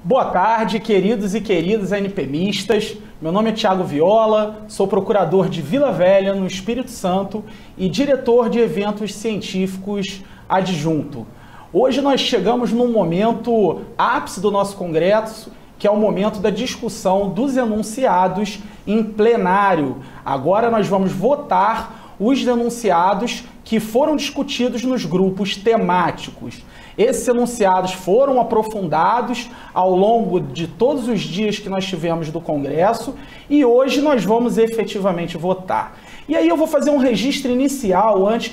Boa tarde, queridos e queridas NPmistas. Meu nome é Thiago Viola, sou procurador de Vila Velha, no Espírito Santo, e diretor de eventos científicos adjunto. Hoje nós chegamos num momento ápice do nosso congresso, que é o momento da discussão dos enunciados em plenário. Agora nós vamos votar os enunciados que foram discutidos nos grupos temáticos. Esses enunciados foram aprofundados ao longo de todos os dias que nós tivemos do Congresso e hoje nós vamos efetivamente votar. E aí eu vou fazer um registro inicial antes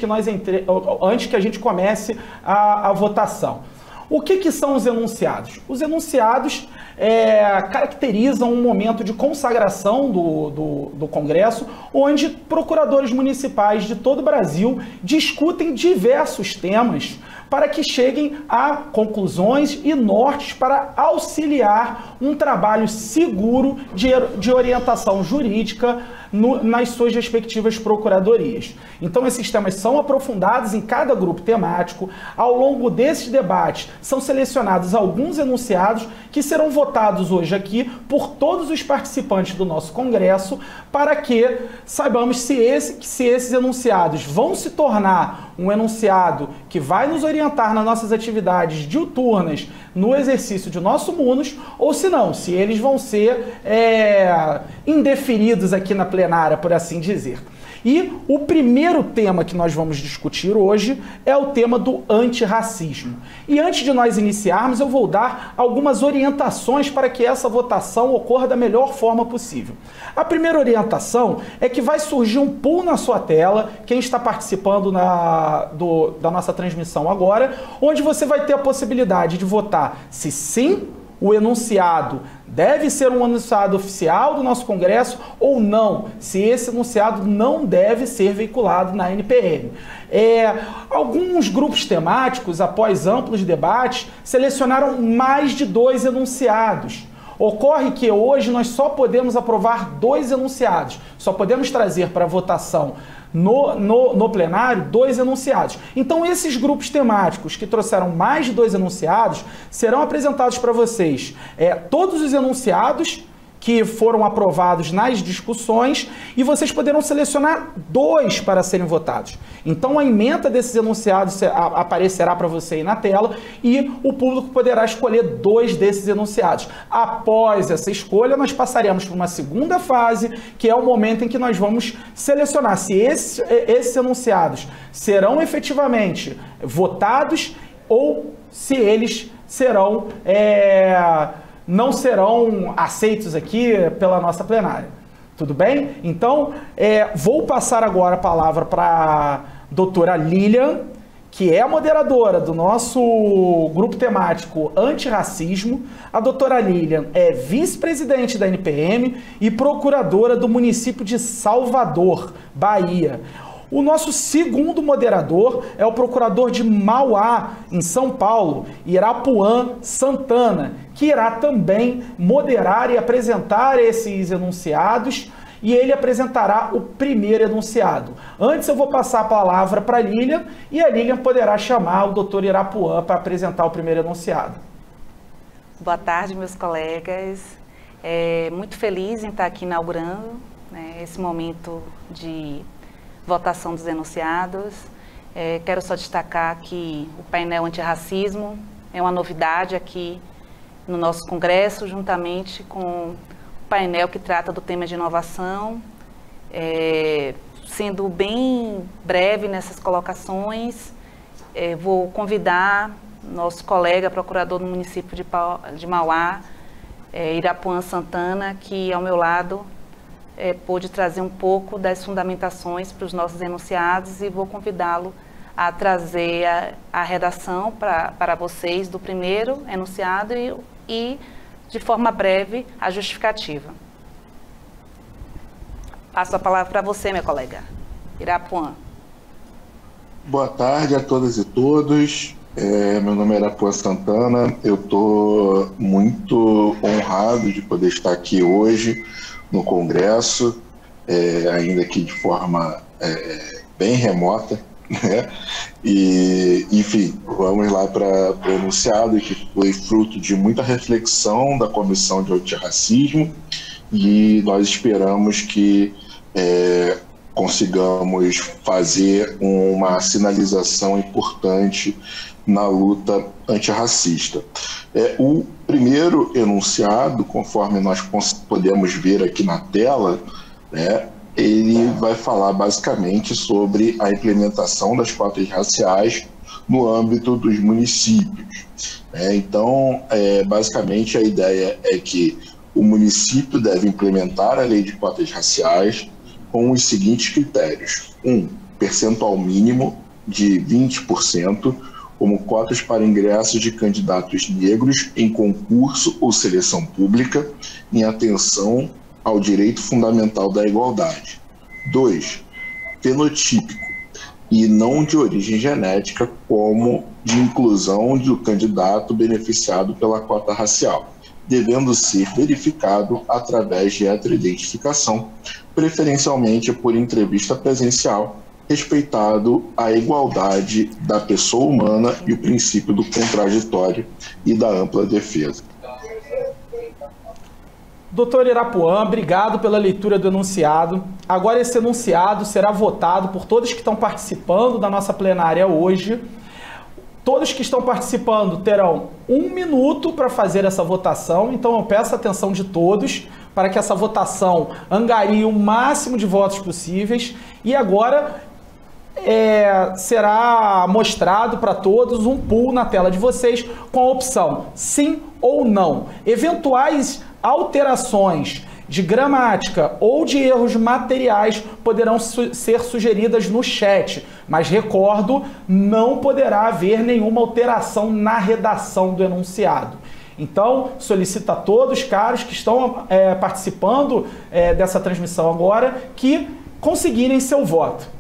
que a gente comece a votação. O que são os enunciados? Os enunciados caracterizam um momento de consagração do Congresso, onde procuradores municipais de todo o Brasil discutem diversos temas para que cheguem a conclusões e nortes para auxiliar um trabalho seguro de orientação jurídica nas suas respectivas procuradorias. Então, esses temas são aprofundados em cada grupo temático. Ao longo desses debates, são selecionados alguns enunciados que serão votados hoje aqui por todos os participantes do nosso Congresso, para que saibamos se esses enunciados vão se tornar um enunciado que vai nos orientar nas nossas atividades diuturnas no exercício de nosso munus, ou se não, se eles vão ser indeferidos aqui na plenária, por assim dizer. E o primeiro tema que nós vamos discutir hoje é o tema do antirracismo. E antes de nós iniciarmos, eu vou dar algumas orientações para que essa votação ocorra da melhor forma possível. A primeira orientação é que vai surgir um pool na sua tela, quem está participando da nossa transmissão agora, onde você vai ter a possibilidade de votar se sim, o enunciado deve ser um enunciado oficial do nosso Congresso ou não, se esse enunciado não deve ser veiculado na NPM. Alguns grupos temáticos, após amplos debates, selecionaram mais de 2 enunciados. Ocorre que hoje nós só podemos aprovar 2 enunciados, só podemos trazer para votação no plenário 2 enunciados. Então esses grupos temáticos que trouxeram mais de 2 enunciados serão apresentados para vocês todos os enunciados que foram aprovados nas discussões e vocês poderão selecionar 2 para serem votados. Então a ementa desses enunciados aparecerá para você aí na tela e o público poderá escolher 2 desses enunciados. Após essa escolha, nós passaremos para uma segunda fase, que é o momento em que nós vamos selecionar se esses enunciados serão efetivamente votados ou se eles serão não serão aceitos aqui pela nossa plenária. Tudo bem? Então, vou passar agora a palavra para a doutora Lilian, que é a moderadora do nosso grupo temático antirracismo. A doutora Lilian é vice-presidente da NPM e procuradora do município de Salvador, Bahia. O nosso segundo moderador é o procurador de Mauá, em São Paulo, Irapuã Santana, que irá também moderar e apresentar esses enunciados, e ele apresentará o primeiro enunciado. Antes eu vou passar a palavra para a Lilian, e a Lilian poderá chamar o doutor Irapuã para apresentar o primeiro enunciado. Boa tarde, meus colegas. Muito feliz em estar aqui inaugurando esse momento de votação dos enunciados. Quero só destacar que o painel antirracismo é uma novidade aqui no nosso Congresso, juntamente com o painel que trata do tema de inovação. Sendo bem breve nessas colocações, vou convidar nosso colega procurador do município de Mauá, Irapuã Santana, que ao meu lado pôde trazer um pouco das fundamentações para os nossos enunciados, e vou convidá-lo a trazer a redação para vocês do primeiro enunciado e, de forma breve, a justificativa. Passo a palavra para você, meu colega. Irapuã. Boa tarde a todas e todos. Meu nome é Irapuã Santana. Eu estou muito honrado de poder estar aqui hoje no Congresso, ainda que de forma bem remota, né? E, enfim, vamos lá para o enunciado, que foi fruto de muita reflexão da Comissão de Antirracismo, e nós esperamos que consigamos fazer uma sinalização importante na luta antirracista. O primeiro enunciado, conforme nós podemos ver aqui na tela, né, ele vai falar basicamente sobre a implementação das cotas raciais no âmbito dos municípios. Então, basicamente, a ideia é que o município deve implementar a lei de cotas raciais com os seguintes critérios: percentual mínimo de 20%, como cotas para ingressos de candidatos negros em concurso ou seleção pública, em atenção ao direito fundamental da igualdade. 2, fenotípico e não de origem genética, como de inclusão do candidato beneficiado pela cota racial, devendo ser verificado através de heteroidentificação, preferencialmente por entrevista presencial, respeitado a igualdade da pessoa humana e o princípio do contraditório e da ampla defesa. Doutor Irapuan, obrigado pela leitura do enunciado. Agora esse enunciado será votado por todos que estão participando da nossa plenária hoje. Todos que estão participando terão 1 minuto para fazer essa votação, então eu peço a atenção de todos para que essa votação angarie o máximo de votos possíveis. E agora será mostrado para todos um pool na tela de vocês com a opção sim ou não. Eventuais alterações de gramática ou de erros materiais poderão ser sugeridas no chat, mas recordo, não poderá haver nenhuma alteração na redação do enunciado. Então, solicito a todos, caros, que estão participando dessa transmissão agora, que conseguirem seu voto.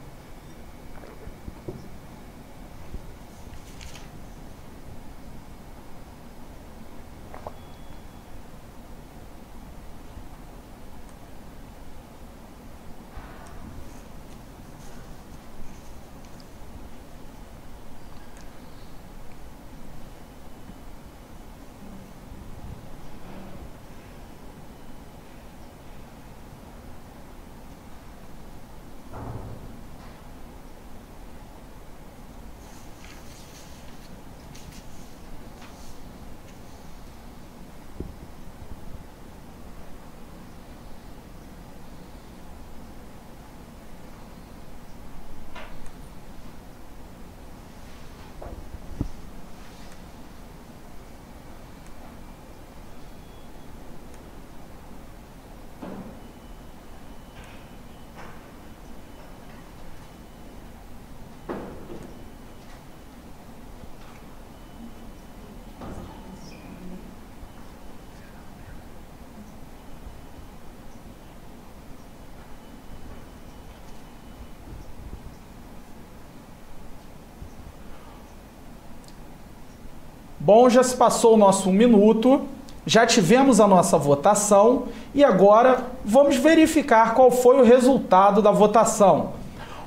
Bom, já se passou o nosso 1 minuto, já tivemos a nossa votação e agora vamos verificar qual foi o resultado da votação.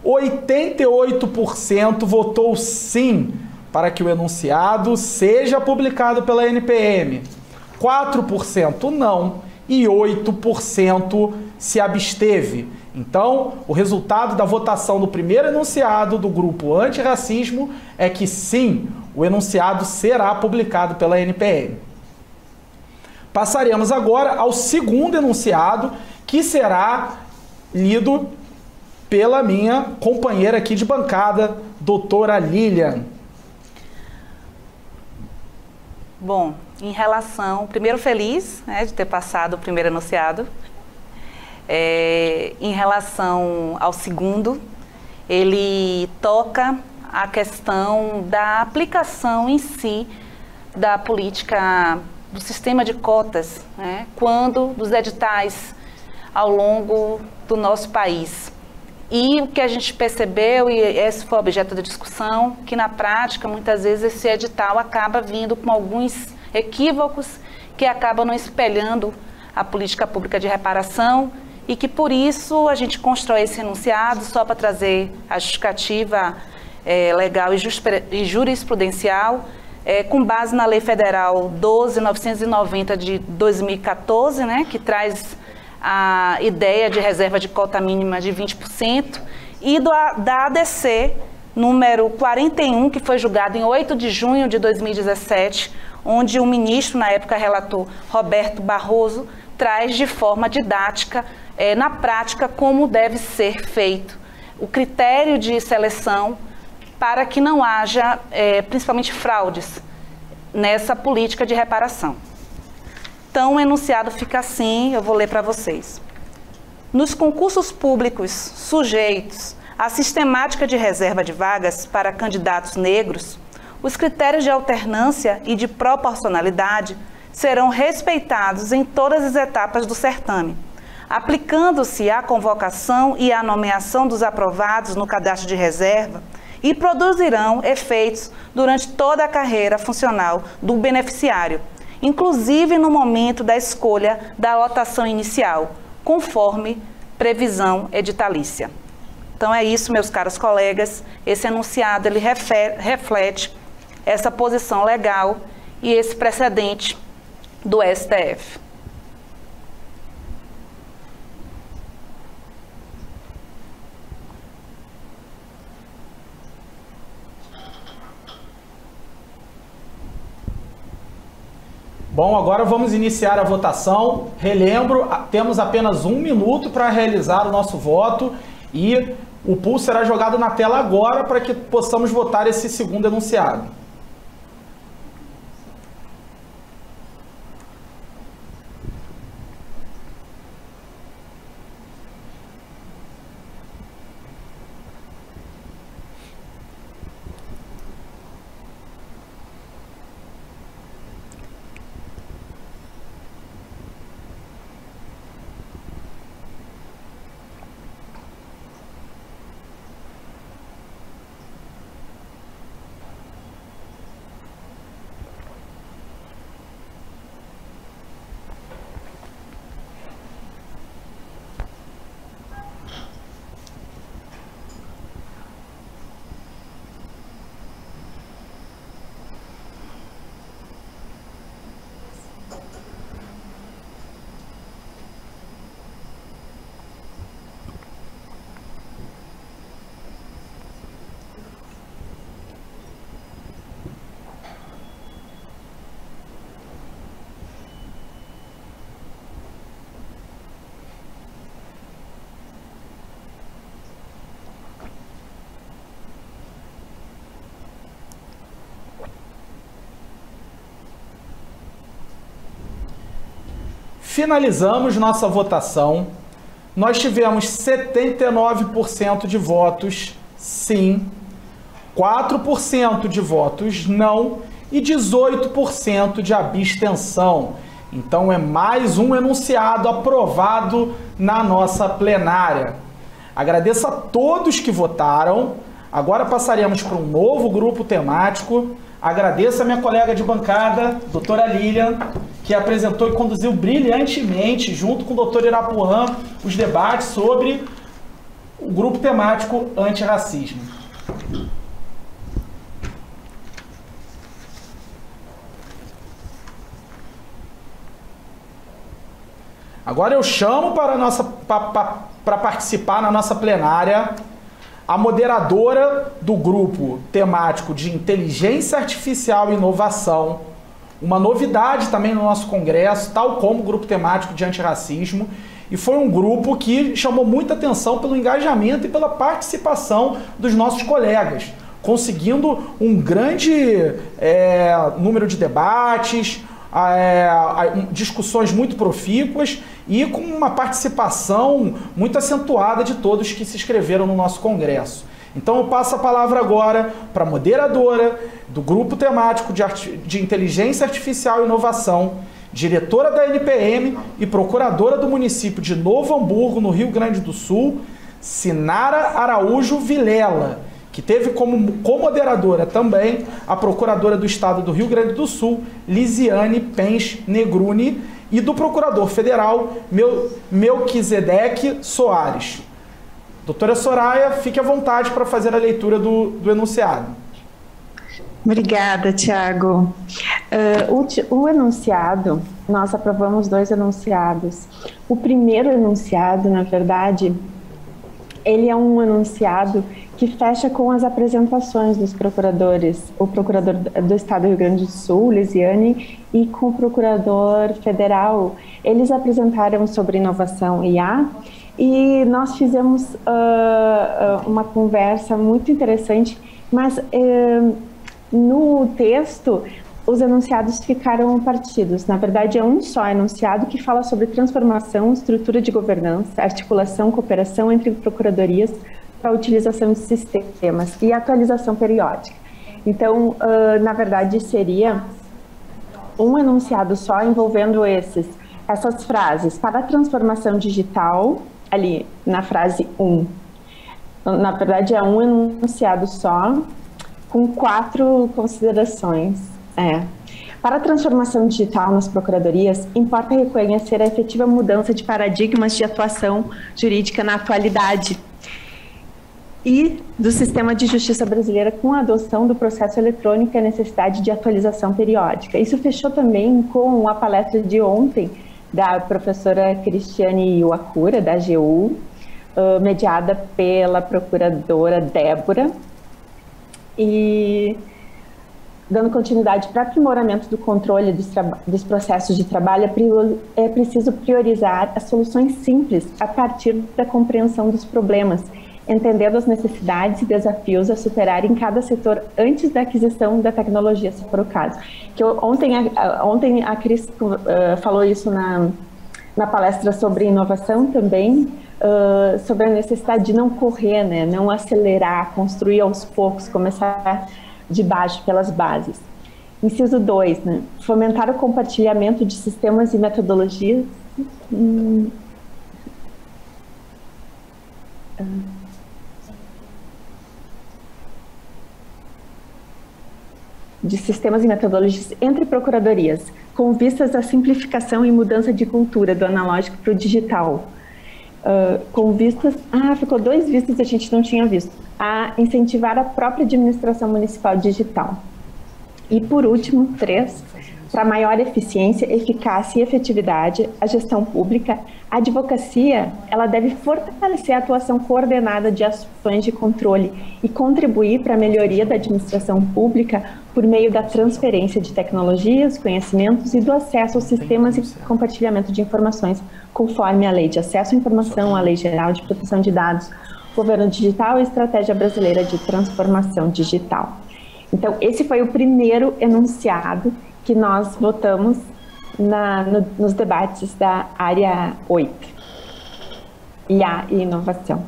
88% votou sim para que o enunciado seja publicado pela NPM, 4% não e 8% se absteve. Então, o resultado da votação do primeiro enunciado do grupo antirracismo é que sim, o enunciado será publicado pela NPM. Passaremos agora ao segundo enunciado, que será lido pela minha companheira aqui de bancada, doutora Lilian. Bom, em relação... Primeiro, feliz, né, de ter passado o primeiro enunciado. Em relação ao segundo, ele toca a questão da aplicação em si da política do sistema de cotas, né, quando dos editais ao longo do nosso país. E o que a gente percebeu, e esse foi o objeto da discussão, que na prática, muitas vezes, esse edital acaba vindo com alguns equívocos que acabam não espelhando a política pública de reparação e que, por isso, a gente constrói esse enunciado só para trazer a justificativa legal e jurisprudencial, com base na Lei Federal 12.990 de 2014, né, que traz a ideia de reserva de cota mínima de 20%, e da ADC número 41, que foi julgado em 8 de junho de 2017, onde o ministro, na época relator, Roberto Barroso, traz de forma didática, na prática, como deve ser feito o critério de seleção para que não haja, principalmente, fraudes nessa política de reparação. Então, o enunciado fica assim, eu vou ler para vocês. Nos concursos públicos sujeitos à sistemática de reserva de vagas para candidatos negros, os critérios de alternância e de proporcionalidade serão respeitados em todas as etapas do certame, aplicando-se à convocação e à nomeação dos aprovados no cadastro de reserva, e produzirão efeitos durante toda a carreira funcional do beneficiário, inclusive no momento da escolha da lotação inicial, conforme previsão editalícia. Então é isso, meus caros colegas, esse enunciado ele reflete essa posição legal e esse precedente do STF. Bom, agora vamos iniciar a votação. Relembro, temos apenas 1 minuto para realizar o nosso voto e o pulso será jogado na tela agora para que possamos votar esse segundo enunciado. Finalizamos nossa votação. Nós tivemos 79% de votos sim, 4% de votos não e 18% de abstenção. Então é mais um enunciado aprovado na nossa plenária. Agradeço a todos que votaram. Agora passaremos para um novo grupo temático. Agradeço a minha colega de bancada, doutora Lilian, que apresentou e conduziu brilhantemente, junto com o doutor Irapuã, os debates sobre o grupo temático antirracismo. Agora eu chamo para participar na nossa plenária a moderadora do grupo temático de Inteligência Artificial e Inovação, uma novidade também no nosso congresso, tal como o grupo temático de antirracismo, e foi um grupo que chamou muita atenção pelo engajamento e pela participação dos nossos colegas, conseguindo um grande número de debates, discussões muito profícuas e com uma participação muito acentuada de todos que se inscreveram no nosso congresso. Então eu passo a palavra agora para a moderadora do grupo temático de Inteligência Artificial e Inovação, diretora da NPM e procuradora do município de Novo Hamburgo, no Rio Grande do Sul, Sinara Araújo Vilela, que teve como co-moderadora também a procuradora do estado do Rio Grande do Sul, Lisiane Pens Negruni, e do procurador federal, Melquisedeque Soares. Doutora Soraya, fique à vontade para fazer a leitura do enunciado. Obrigada, Tiago. O enunciado, nós aprovamos 2 enunciados. O primeiro enunciado, na verdade, ele é um enunciado que fecha com as apresentações dos procuradores, o procurador do Estado do Rio Grande do Sul, Lisiane, e com o procurador federal. Eles apresentaram sobre inovação IA e nós fizemos uma conversa muito interessante, mas no texto os enunciados ficaram partidos. Na verdade, é um só enunciado que fala sobre transformação, estrutura de governança, articulação, cooperação entre procuradorias para a utilização de sistemas e atualização periódica. Então, na verdade, seria um enunciado só envolvendo essas frases. Para a transformação digital, ali na frase 1. Na verdade, é um enunciado só, com 4 considerações. Para a transformação digital nas procuradorias, importa reconhecer a efetiva mudança de paradigmas de atuação jurídica na atualidade e do sistema de justiça brasileira com a adoção do processo eletrônico e a necessidade de atualização periódica. Isso fechou também com a palestra de ontem da professora Cristiane Iwakura, da AGU, mediada pela procuradora Débora, e dando continuidade para aprimoramento do controle dos processos de trabalho, é preciso priorizar as soluções simples a partir da compreensão dos problemas, entendendo as necessidades e desafios a superar em cada setor antes da aquisição da tecnologia, se for o caso. Ontem a Cris falou isso na palestra sobre inovação também, sobre a necessidade de não correr, né, não acelerar, construir aos poucos, começar de baixo, pelas bases. Inciso 2, né, fomentar o compartilhamento de sistemas e metodologias entre procuradorias, com vistas à simplificação e mudança de cultura do analógico para o digital. Com vistas... ficou 2 vistas que a gente não tinha visto. A incentivar a própria administração municipal digital. E, por último, 3, para maior eficiência, eficácia e efetividade, a gestão pública, a advocacia, ela deve fortalecer a atuação coordenada de ações de controle e contribuir para a melhoria da administração pública por meio da transferência de tecnologias, conhecimentos e do acesso aos sistemas e compartilhamento de informações, conforme a Lei de Acesso à Informação, a Lei Geral de Proteção de Dados, Governo Digital e Estratégia Brasileira de Transformação Digital. Então, esse foi o primeiro enunciado que nós votamos nos debates da área 8, IA e inovação.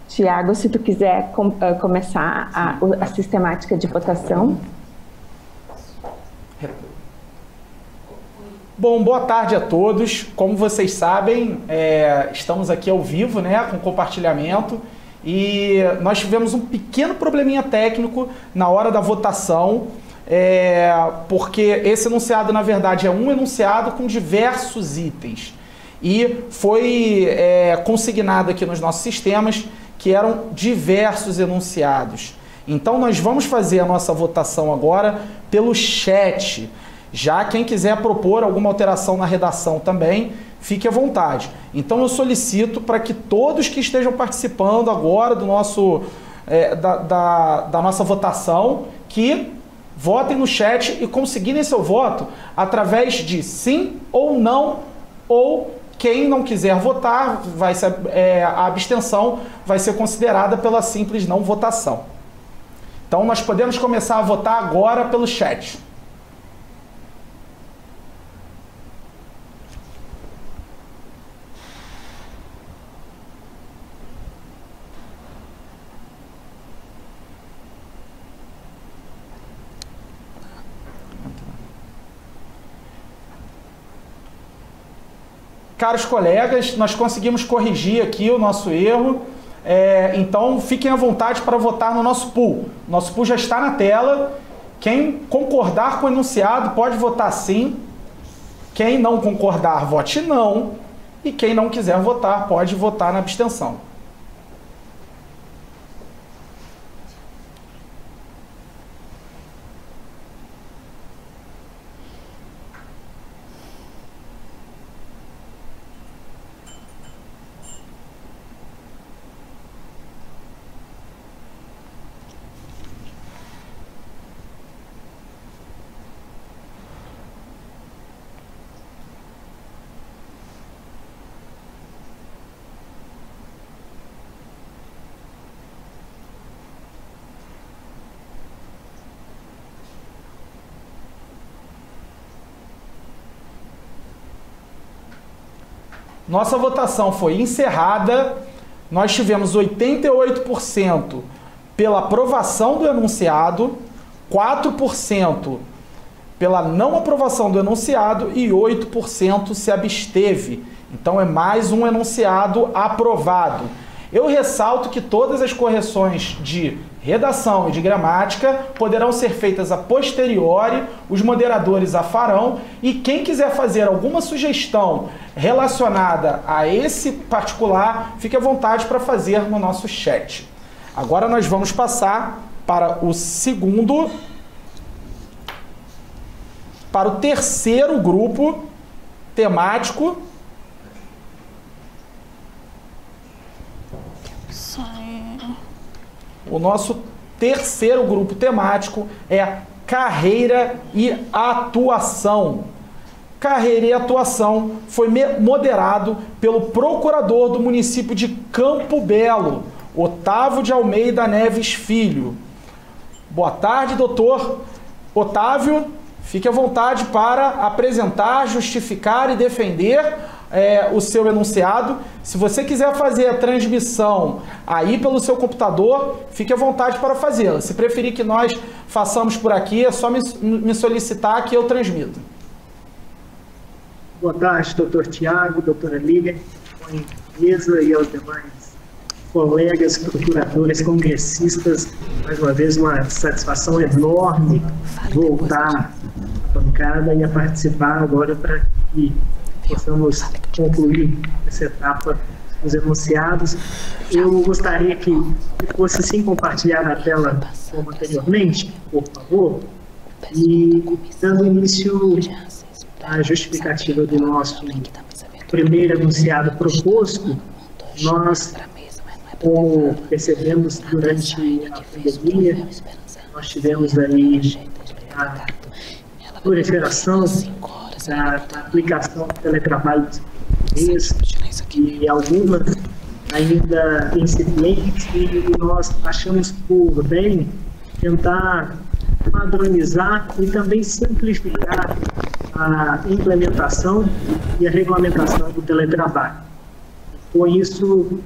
Tiago, se tu quiser começar a sistemática de votação. Bom, boa tarde a todos. Como vocês sabem, estamos aqui ao vivo, né, com compartilhamento, e nós tivemos um pequeno probleminha técnico na hora da votação, porque esse enunciado, na verdade, é um enunciado com diversos itens, e foi consignado aqui nos nossos sistemas que eram diversos enunciados. Então, nós vamos fazer a nossa votação agora pelo chat. Já quem quiser propor alguma alteração na redação também, fique à vontade. Então eu solicito para que todos que estejam participando agora do nosso, da nossa votação, que votem no chat e conseguirem seu voto através de sim ou não, ou quem não quiser votar, a abstenção vai ser considerada pela simples não votação. Então nós podemos começar a votar agora pelo chat. Caros colegas, nós conseguimos corrigir aqui o nosso erro, então fiquem à vontade para votar no nosso pool. Nosso pool já está na tela Quem concordar com o enunciado pode votar sim. Quem não concordar, vote não. E quem não quiser votar, pode votar na abstenção. Nossa votação foi encerrada. Nós tivemos 88% pela aprovação do enunciado, 4% pela não aprovação do enunciado e 8% se absteve. Então é mais um enunciado aprovado. Eu ressalto que todas as correções de redação e de gramática poderão ser feitas a posteriori, os moderadores a farão, e quem quiser fazer alguma sugestão relacionada a esse particular, fique à vontade para fazer no nosso chat. Agora nós vamos passar para o terceiro grupo temático. O nosso terceiro grupo temático é carreira e atuação. Carreira e atuação foi moderado pelo procurador do município de Campo Belo, Otávio de Almeida Neves Filho. Boa tarde, doutor Otávio. Fique à vontade para apresentar, justificar e defender o seu enunciado. Se você quiser fazer a transmissão aí pelo seu computador, fique à vontade para fazê-la. Se preferir que nós façamos por aqui, é só me solicitar que eu transmito. Boa tarde, doutor Tiago, doutora Lívia, mesa e aos demais colegas, procuradores, congressistas. Mais uma vez, uma satisfação enorme voltar à bancada e a participar agora para que possamos concluir essa etapa dos enunciados. Eu gostaria que fosse assim compartilhar a tela como anteriormente, por favor, e dando início à justificativa do nosso primeiro enunciado proposto. Nós, como percebemos durante a pandemia, nós tivemos aí a proliferação da aplicação do teletrabalho e algumas ainda incipientes, e nós achamos por bem tentar padronizar e também simplificar a implementação e a regulamentação do teletrabalho. Com isso,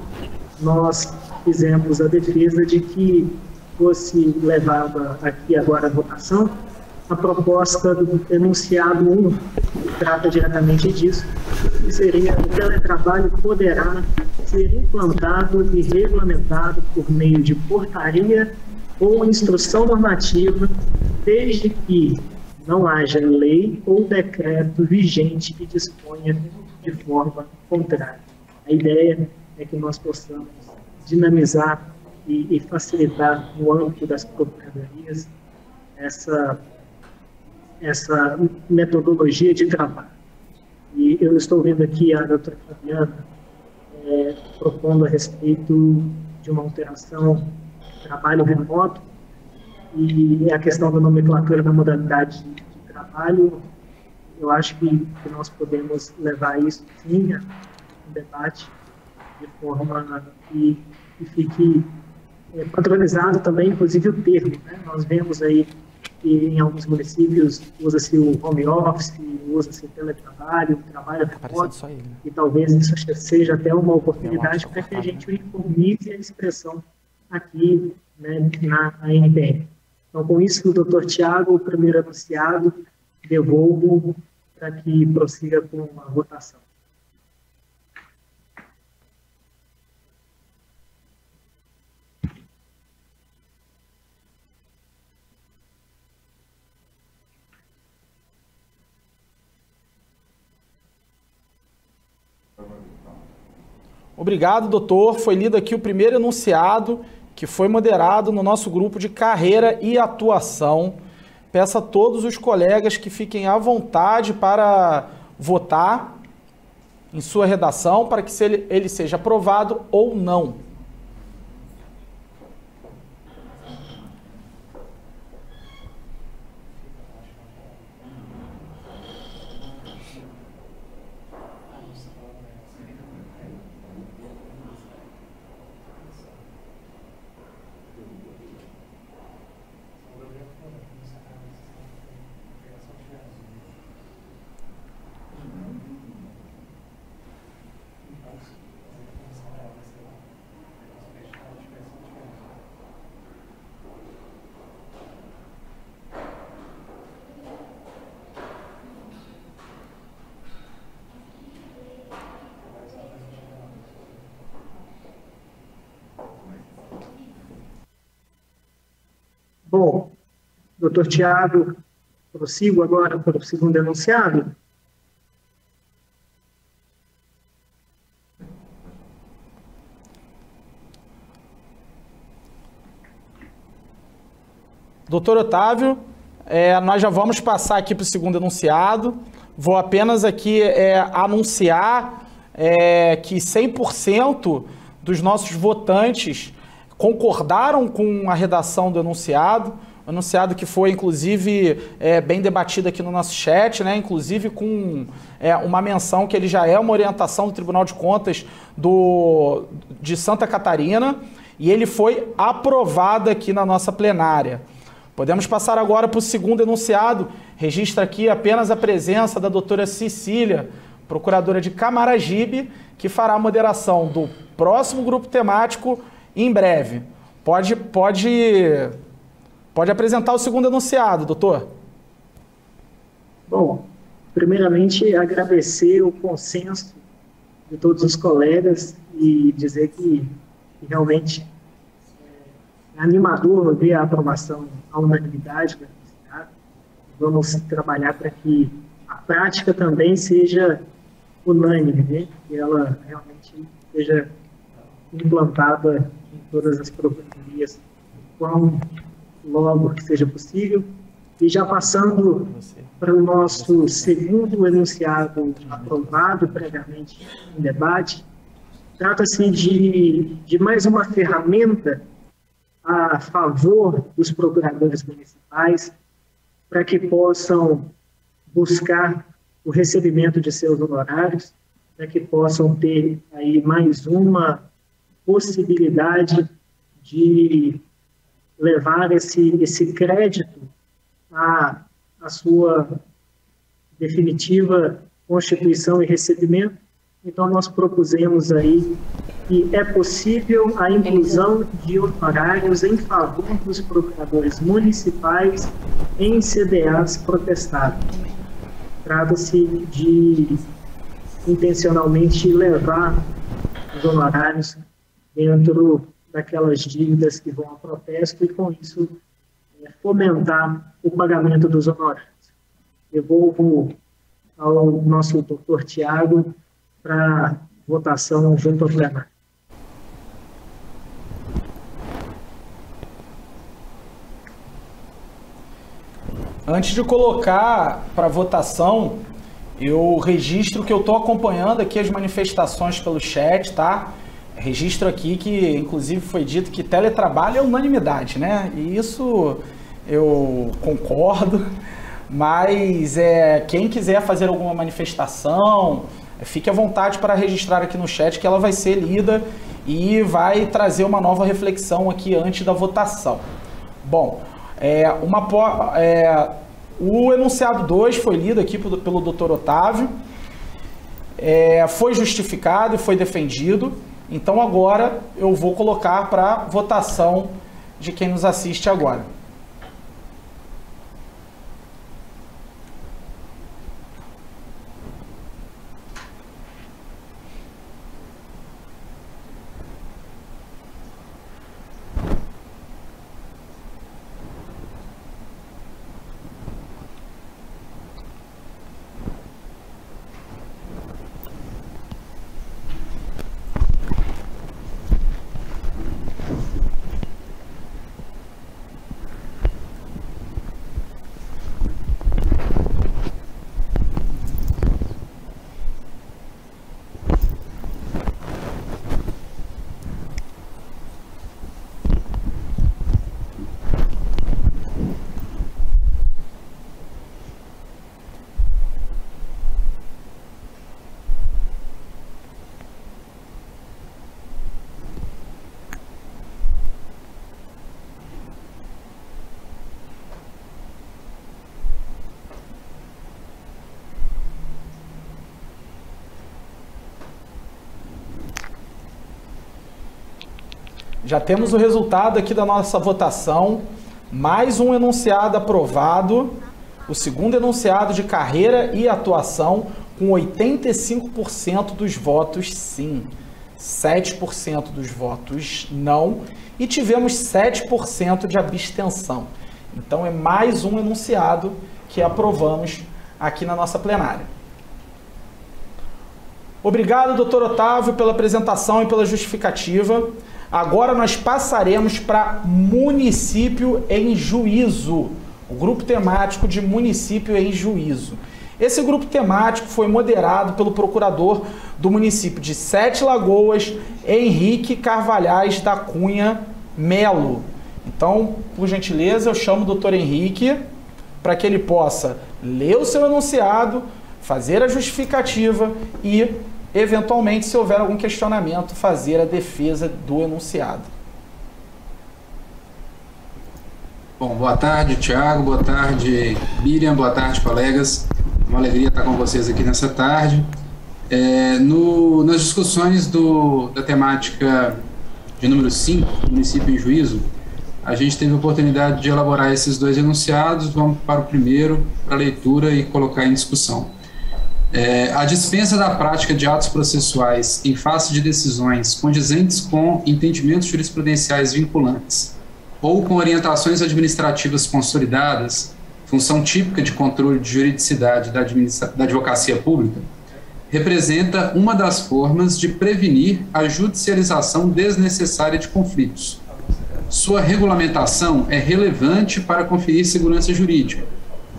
nós fizemos a defesa de que fosse levada aqui agora a votação a proposta do enunciado 1, que trata diretamente disso, que seria: o teletrabalho poderá ser implantado e regulamentado por meio de portaria ou instrução normativa, desde que não haja lei ou decreto vigente que disponha de forma contrária. A ideia é que nós possamos dinamizar e facilitar no âmbito das procuradorias essa metodologia de trabalho. E eu estou vendo aqui a doutora Fabiana propondo a respeito de uma alteração do trabalho remoto e a questão da nomenclatura da modalidade de trabalho. Eu acho que nós podemos levar isso, sim, a um debate de forma que fique padronizado também, inclusive o termo, né? Nós vemos aí que em alguns municípios usa-se o home office, usa-se o teletrabalho, o trabalho remoto, e talvez isso seja até uma oportunidade para que a gente uniformize a expressão aqui, né, na ANPR. Então, com isso, o doutor Tiago, o primeiro anunciado, devolvo para que prossiga com a votação. Obrigado, doutor. Foi lido aqui o primeiro enunciado que foi moderado no nosso grupo de carreira e atuação. Peço a todos os colegas que fiquem à vontade para votar em sua redação para que ele seja aprovado ou não. Bom, doutor Tiago, prossigo agora para o segundo enunciado. Doutor Otávio, nós já vamos passar aqui para o segundo enunciado. Vou apenas aqui anunciar que 100% dos nossos votantes concordaram com a redação do enunciado, o enunciado que foi, inclusive, bem debatido aqui no nosso chat, né? Inclusive com uma menção que ele já é uma orientação do Tribunal de Contas de Santa Catarina, e ele foi aprovado aqui na nossa plenária. Podemos passar agora para o segundo enunciado. Registra aqui apenas a presença da doutora Cecília, procuradora de Camaragibe, que fará a moderação do próximo grupo temático em breve. Pode apresentar o segundo enunciado, doutor. Bom, primeiramente agradecer o consenso de todos os colegas e dizer que realmente é animador ver a aprovação à unanimidade da universidade. Vamos trabalhar para que a prática também seja unânime, né? Que ela realmente seja implantada em todas as procuradorias, quão logo que seja possível. E já passando para o nosso segundo enunciado aprovado previamente em debate, trata-se de mais uma ferramenta a favor dos procuradores municipais para que possam buscar o recebimento de seus honorários, para que possam ter aí mais uma possibilidade de levar esse crédito à sua definitiva constituição e recebimento. Então, nós propusemos aí que é possível a inclusão de honorários em favor dos procuradores municipais em CDAs protestados. Trata-se de intencionalmente levar os honorários dentro daquelas dívidas que vão a protesto e, com isso, fomentar o pagamento dos honorários. Devolvo ao nosso doutor Tiago para votação junto ao plenário. Antes de colocar para votação, eu registro que eu estou acompanhando aqui as manifestações pelo chat, tá? Registro aqui que, inclusive, foi dito que teletrabalho é unanimidade, né? E isso eu concordo, mas quem quiser fazer alguma manifestação, fique à vontade para registrar aqui no chat, que ela vai ser lida e vai trazer uma nova reflexão aqui antes da votação. Bom, o enunciado 2 foi lido aqui pelo Dr. Otávio, foi justificado e foi defendido. Então agora eu vou colocar para votação de quem nos assiste agora. Já temos o resultado aqui da nossa votação. Mais um enunciado aprovado. O segundo enunciado de carreira e atuação com 85% dos votos sim, 7% dos votos não e tivemos 7% de abstenção. Então é mais um enunciado que aprovamos aqui na nossa plenária. Obrigado, doutor Otávio, pela apresentação e pela justificativa. Agora nós passaremos para município em juízo, o grupo temático de município em juízo. Esse grupo temático foi moderado pelo procurador do município de Sete Lagoas, Henrique Carvalhais da Cunha Melo. Então, por gentileza, eu chamo o doutor Henrique para que ele possa ler o seu enunciado, fazer a justificativa e, eventualmente, se houver algum questionamento, fazer a defesa do enunciado. Bom, boa tarde, Tiago, boa tarde, Miriam, boa tarde, colegas. Uma alegria estar com vocês aqui nessa tarde. Nas discussões da temática de número 5, município em juízo, a gente teve a oportunidade de elaborar esses dois enunciados. Vamos para o primeiro, para a leitura e colocar em discussão. A dispensa da prática de atos processuais em face de decisões condizentes com entendimentos jurisprudenciais vinculantes ou com orientações administrativas consolidadas, função típica de controle de juridicidade da advocacia pública, representa uma das formas de prevenir a judicialização desnecessária de conflitos. Sua regulamentação é relevante para conferir segurança jurídica,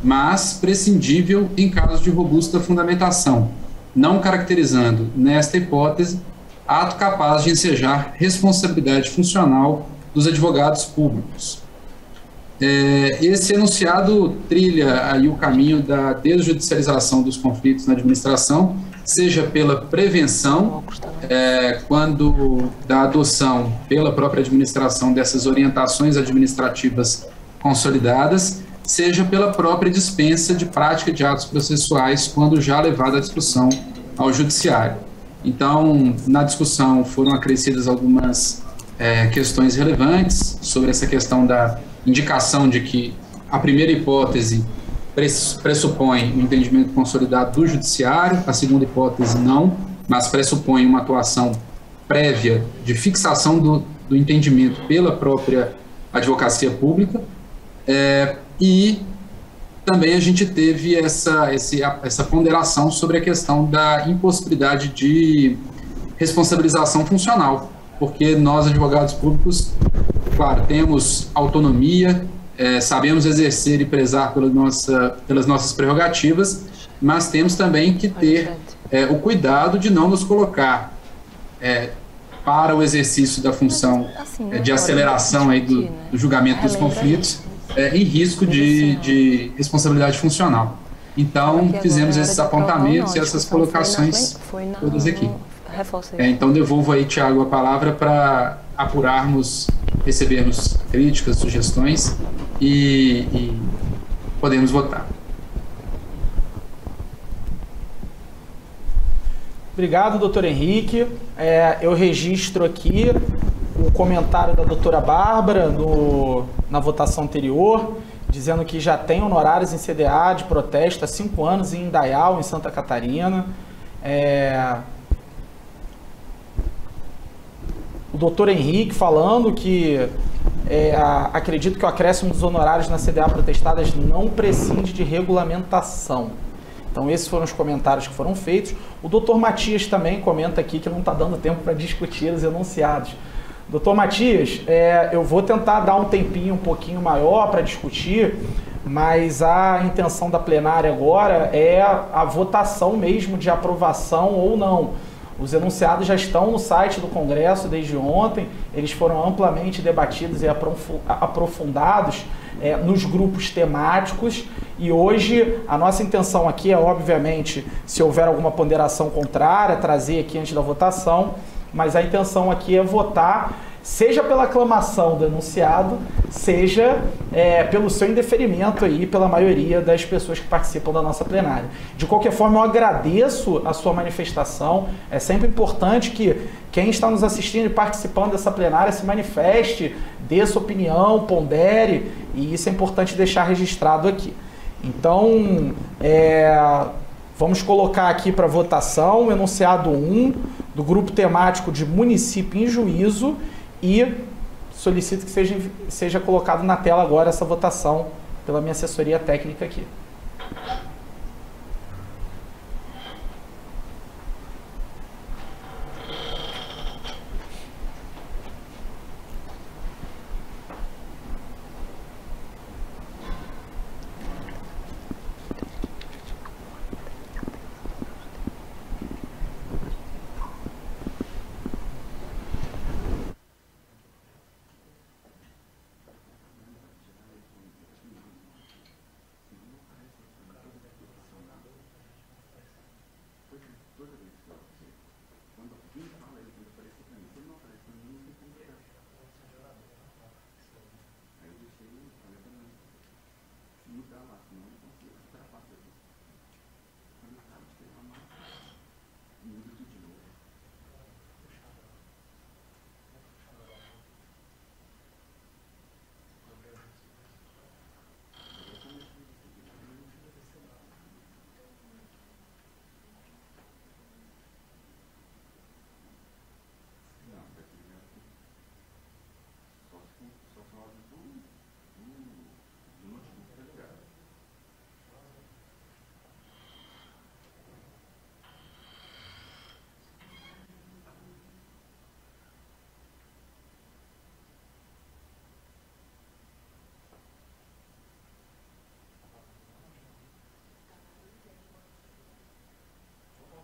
mas prescindível em caso de robusta fundamentação, não caracterizando, nesta hipótese, ato capaz de ensejar responsabilidade funcional dos advogados públicos. Esse enunciado trilha aí o caminho da desjudicialização dos conflitos na administração, seja pela prevenção, quando da adoção pela própria administração dessas orientações administrativas consolidadas, seja pela própria dispensa de prática de atos processuais quando já levada a discussão ao judiciário. Então, na discussão foram acrescidas algumas questões relevantes sobre essa questão da indicação de que a primeira hipótese pressupõe um entendimento consolidado do judiciário, a segunda hipótese não, mas pressupõe uma atuação prévia de fixação do entendimento pela própria advocacia pública, e também a gente teve essa ponderação sobre a questão da impossibilidade de responsabilização funcional, porque nós, advogados públicos, claro, temos autonomia, sabemos exercer e prezar pelas nossas prerrogativas, mas temos também que ter o cuidado de não nos colocar para o exercício da função de aceleração aí do julgamento dos conflitos em risco de responsabilidade funcional. Então, fizemos esses apontamentos e essas colocações todas aqui. Então, devolvo aí, Tiago, a palavra para apurarmos, recebermos críticas, sugestões e podemos votar. Obrigado, doutor Henrique. Eu registro aqui o comentário da doutora Bárbara na votação anterior, dizendo que já tem honorários em CDA de protesto há 5 anos em Indaial, em Santa Catarina. O doutor Henrique falando que acredito que o acréscimo dos honorários na CDA protestadas não prescinde de regulamentação. Então, esses foram os comentários que foram feitos. O doutor Matias também comenta aqui que não está dando tempo para discutir os enunciados. Doutor Matias, eu vou tentar dar um tempinho um pouquinho maior para discutir, mas a intenção da plenária agora é a votação mesmo de aprovação ou não. Os enunciados já estão no site do Congresso desde ontem, eles foram amplamente debatidos e aprofundados nos grupos temáticos, e hoje a nossa intenção aqui é, obviamente, se houver alguma ponderação contrária, trazer aqui antes da votação, mas a intenção aqui é votar seja pela aclamação do enunciado, seja pelo seu indeferimento aí pela maioria das pessoas que participam da nossa plenária. De qualquer forma, eu agradeço a sua manifestação. É sempre importante que quem está nos assistindo e participando dessa plenária se manifeste, dê sua opinião, pondere, e isso é importante deixar registrado aqui. Então, vamos colocar aqui para votação o enunciado 1 do grupo temático de município em juízo e solicito que seja colocado na tela agora essa votação pela minha assessoria técnica aqui.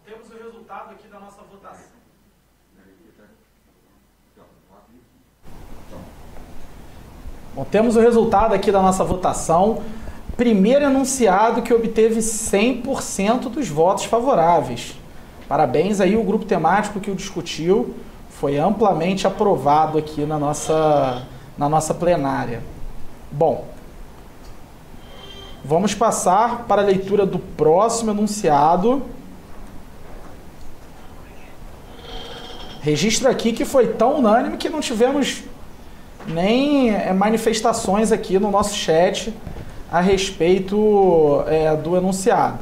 Temos o resultado aqui da nossa votação. Bom, temos o resultado aqui da nossa votação. Primeiro enunciado que obteve 100% dos votos favoráveis. Parabéns aí o grupo temático que o discutiu. Foi amplamente aprovado aqui na nossa plenária. Bom, vamos passar para a leitura do próximo enunciado. Registro aqui que foi tão unânime que não tivemos nem manifestações aqui no nosso chat a respeito do enunciado.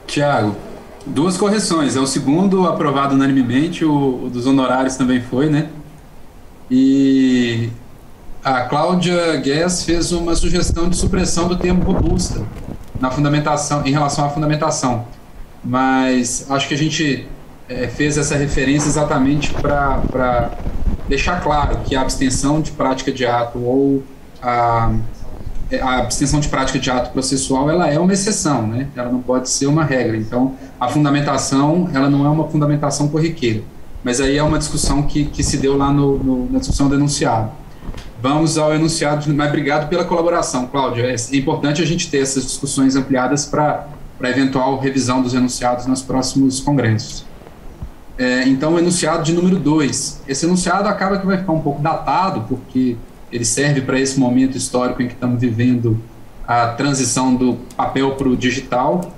Tiago, duas correções. É o segundo aprovado unanimemente, o dos honorários também foi, né? E a Cláudia Guess fez uma sugestão de supressão do termo robusta na fundamentação, em relação à fundamentação. Mas acho que a gente fez essa referência exatamente para deixar claro que a abstenção de prática de ato ou a abstenção de prática de ato processual, ela é uma exceção, né? Ela não pode ser uma regra. Então, a fundamentação, ela não é uma fundamentação corriqueira. Mas aí é uma discussão que se deu lá na discussão do enunciado. Vamos ao enunciado, mas obrigado pela colaboração, Cláudia. É importante a gente ter essas discussões ampliadas para eventual revisão dos enunciados nos próximos congressos. Então, o enunciado de número 2. Esse enunciado acaba que vai ficar um pouco datado, porque ele serve para esse momento histórico em que estamos vivendo a transição do papel para o digital,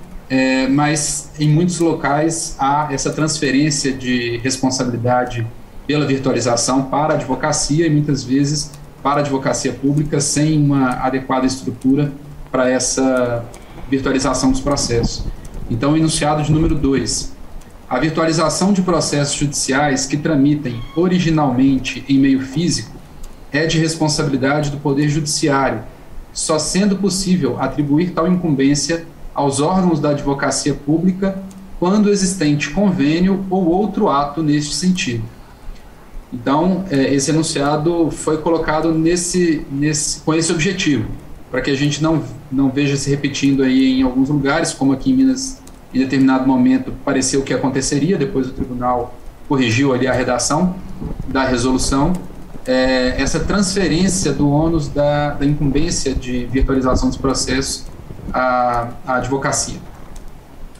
mas em muitos locais há essa transferência de responsabilidade pela virtualização para a advocacia e muitas vezes para a advocacia pública sem uma adequada estrutura para essa virtualização dos processos. Então, o enunciado de número 2. A virtualização de processos judiciais que tramitem originalmente em meio físico é de responsabilidade do Poder Judiciário, só sendo possível atribuir tal incumbência aos órgãos da advocacia pública quando existente convênio ou outro ato neste sentido. Então, esse enunciado foi colocado com esse objetivo, para que a gente não veja se repetindo aí em alguns lugares, como aqui em Minas, em determinado momento pareceu que aconteceria, depois o tribunal corrigiu ali a redação da resolução, essa transferência do ônus da incumbência de virtualização dos processos à advocacia.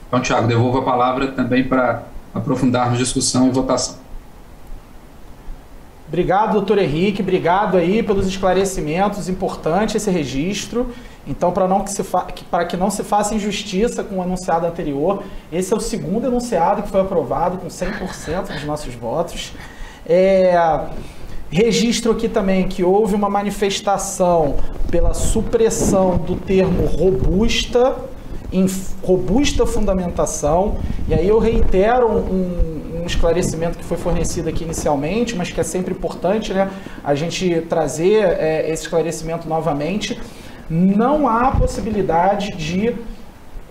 Então, Tiago, devolvo a palavra também para aprofundarmos discussão e votação. Obrigado, doutor Henrique, obrigado aí pelos esclarecimentos, importante esse registro. Então, para que não se faça injustiça com o enunciado anterior, esse é o segundo enunciado que foi aprovado com 100% dos nossos votos. Registro aqui também que houve uma manifestação pela supressão do termo robusta, em robusta fundamentação, e aí eu reitero um esclarecimento que foi fornecido aqui inicialmente, mas que é sempre importante, né, a gente trazer esse esclarecimento novamente. Não há possibilidade de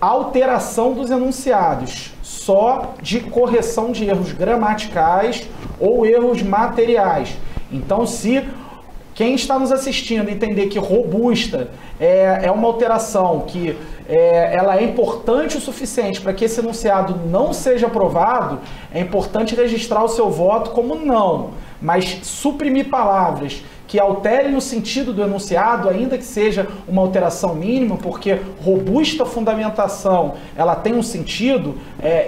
alteração dos enunciados, só de correção de erros gramaticais ou erros materiais. Então, se quem está nos assistindo entender que robusta é uma alteração que ela é importante o suficiente para que esse enunciado não seja aprovado, é importante registrar o seu voto como não, mas suprimir palavras que alterem o sentido do enunciado, ainda que seja uma alteração mínima, porque robusta fundamentação, ela tem um sentido,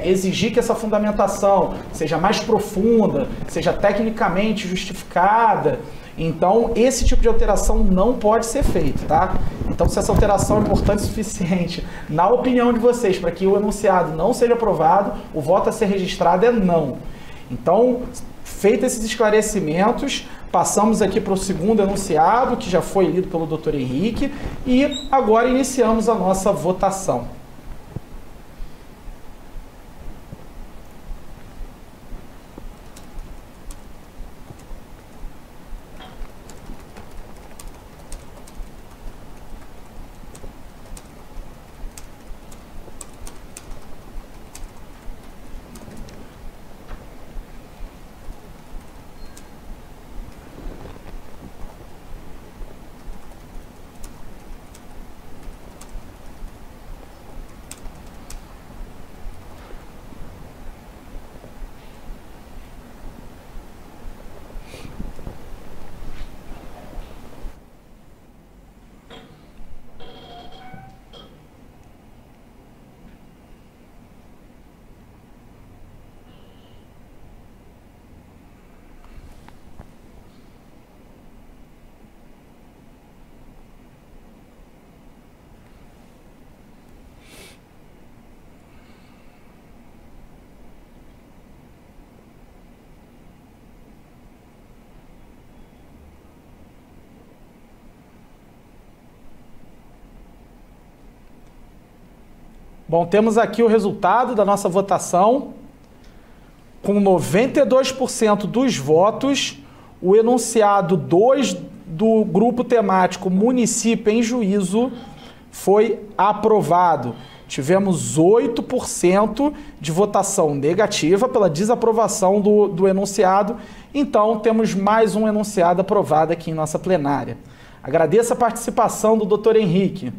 exigir que essa fundamentação seja mais profunda, seja tecnicamente justificada. Então, esse tipo de alteração não pode ser feito, tá? Então, se essa alteração é importante o suficiente, na opinião de vocês, para que o enunciado não seja aprovado, o voto a ser registrado é não. Então, feitos esses esclarecimentos, passamos aqui para o segundo enunciado, que já foi lido pelo Dr. Henrique, e agora iniciamos a nossa votação. Bom, temos aqui o resultado da nossa votação. Com 92% dos votos, o enunciado 2 do grupo temático Município em Juízo foi aprovado. Tivemos 8% de votação negativa pela desaprovação do enunciado. Então, temos mais um enunciado aprovado aqui em nossa plenária. Agradeço a participação do Dr. Henrique.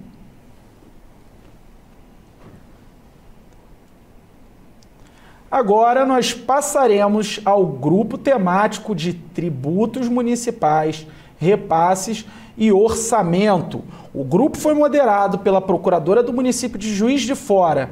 Agora nós passaremos ao grupo temático de tributos municipais, repasses e orçamento. O grupo foi moderado pela procuradora do município de Juiz de Fora,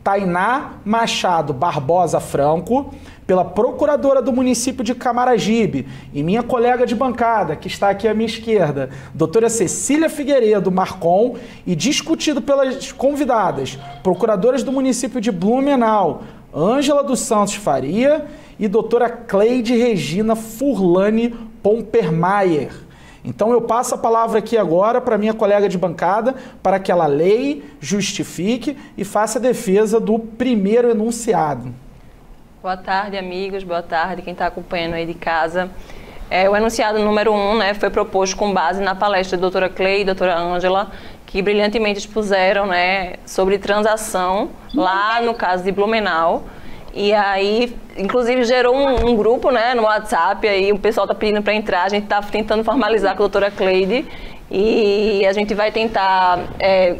Tainá Machado Barbosa Franco, pela procuradora do município de Camaragibe e minha colega de bancada, que está aqui à minha esquerda, doutora Cecília Figueiredo Marcon, e discutido pelas convidadas, procuradoras do município de Blumenau, Ângela dos Santos Faria e doutora Cleide Regina Furlani Pompermayer. Então eu passo a palavra aqui agora para minha colega de bancada para que ela leia, justifique e faça a defesa do primeiro enunciado. Boa tarde, amigos. Boa tarde, quem está acompanhando aí de casa. O enunciado número 1, né, foi proposto com base na palestra da doutora Cleide e doutora Ângela, que brilhantemente expuseram, né, sobre transação lá no caso de Blumenau. E aí, inclusive, gerou um grupo, né, no WhatsApp, aí o pessoal está pedindo para entrar, a gente está tentando formalizar com a doutora Cleide e a gente vai tentar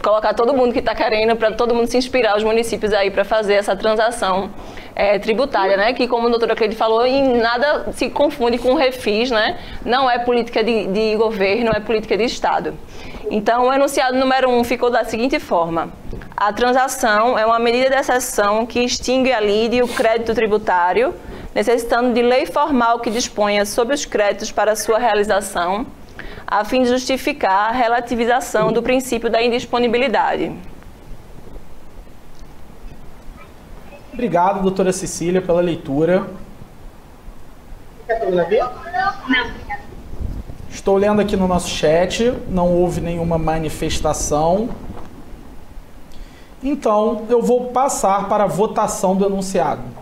colocar todo mundo que está querendo, para todo mundo se inspirar, os municípios aí, para fazer essa transação tributária, né, que como a doutora Cleide falou, em nada se confunde com o refis, né, não é política de governo, é política de Estado. Então, o enunciado número 1 ficou da seguinte forma: a transação é uma medida de exceção que extingue a lide e o crédito tributário necessitando de lei formal que disponha sobre os créditos para sua realização, a fim de justificar a relativização do princípio da indisponibilidade. Obrigado, doutora Cecília, pela leitura. Estou lendo aqui no nosso chat, não houve nenhuma manifestação. Então, eu vou passar para a votação do enunciado.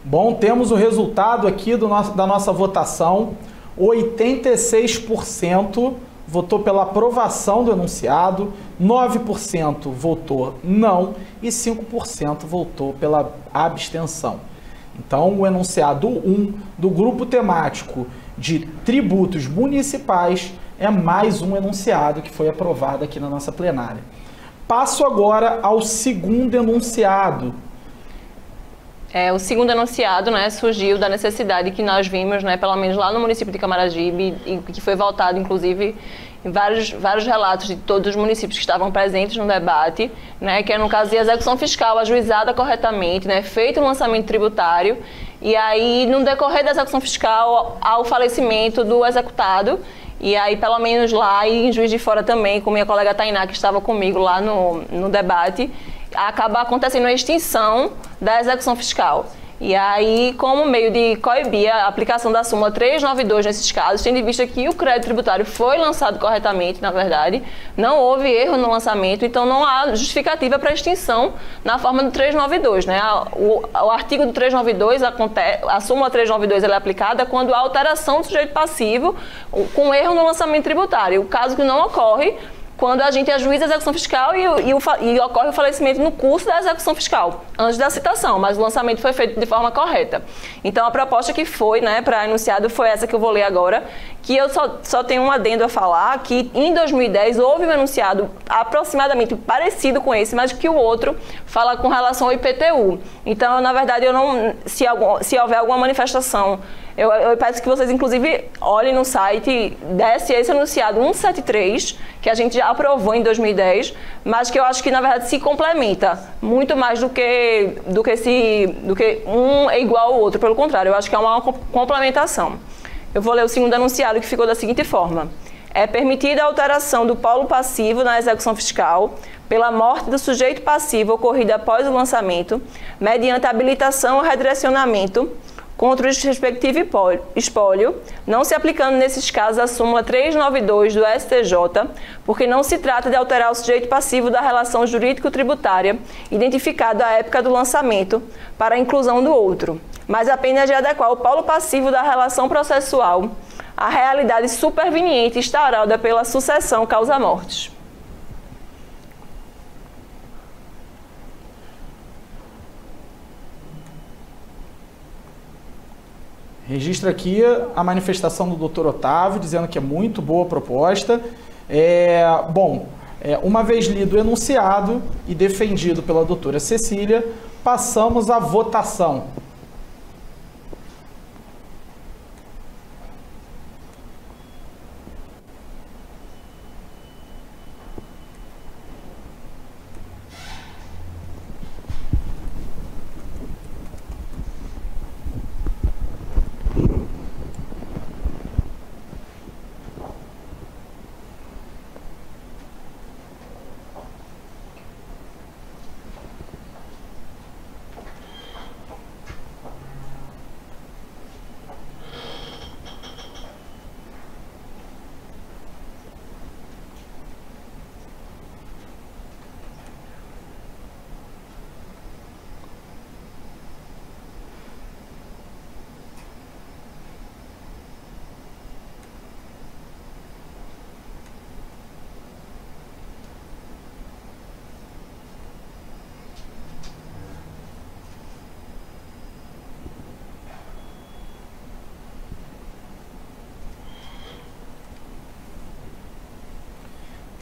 Bom, temos o resultado aqui da nossa votação. 86% votou pela aprovação do enunciado, 9% votou não e 5% votou pela abstenção. Então, o enunciado 1 do grupo temático de tributos municipais é mais um enunciado que foi aprovado aqui na nossa plenária. Passo agora ao segundo enunciado. O segundo enunciado, né, surgiu da necessidade que nós vimos, né, pelo menos lá no município de Camaragibe, e que foi voltado, inclusive, em vários relatos de todos os municípios que estavam presentes no debate, né, que é no caso de execução fiscal ajuizada corretamente, né, feito o lançamento tributário, e aí, no decorrer da execução fiscal, ao falecimento do executado, e aí, pelo menos lá, e em Juiz de Fora também, com minha colega Tainá, que estava comigo lá no debate, acaba acontecendo a extinção da execução fiscal. E aí, como meio de coibir a aplicação da súmula 392 nesses casos, tendo em vista que o crédito tributário foi lançado corretamente, na verdade, não houve erro no lançamento, então não há justificativa para extinção na forma do 392, né? O artigo do 392, a súmula 392 ela é aplicada quando há alteração do sujeito passivo com erro no lançamento tributário. O caso que não ocorre quando a gente ajuiza a execução fiscal e ocorre o falecimento no curso da execução fiscal, antes da citação, mas o lançamento foi feito de forma correta. Então, a proposta que foi, né, para enunciado foi essa que eu vou ler agora, que eu só tenho um adendo a falar, que em 2010 houve um enunciado aproximadamente parecido com esse, mas que o outro fala com relação ao IPTU. Então, na verdade, eu não, se houver alguma manifestação, eu peço que vocês, inclusive, olhem no site, desce esse enunciado 173, que a gente já aprovou em 2010, mas que eu acho que, na verdade, se complementa muito mais do que um é igual ao outro. Pelo contrário, eu acho que é uma complementação. Eu vou ler o segundo enunciado, que ficou da seguinte forma. É permitida a alteração do polo passivo na execução fiscal pela morte do sujeito passivo ocorrida após o lançamento, mediante habilitação ou redirecionamento contra o respectivo espólio, não se aplicando nesses casos a súmula 392 do STJ, porque não se trata de alterar o sujeito passivo da relação jurídico-tributária identificado à época do lançamento para a inclusão do outro, mas apenas de adequar o polo passivo da relação processual à realidade superveniente instaurada pela sucessão causa-mortes. Registra aqui a manifestação do Dr. Otávio, dizendo que é muito boa a proposta. Uma vez lido o enunciado e defendido pela doutora Cecília, passamos à votação.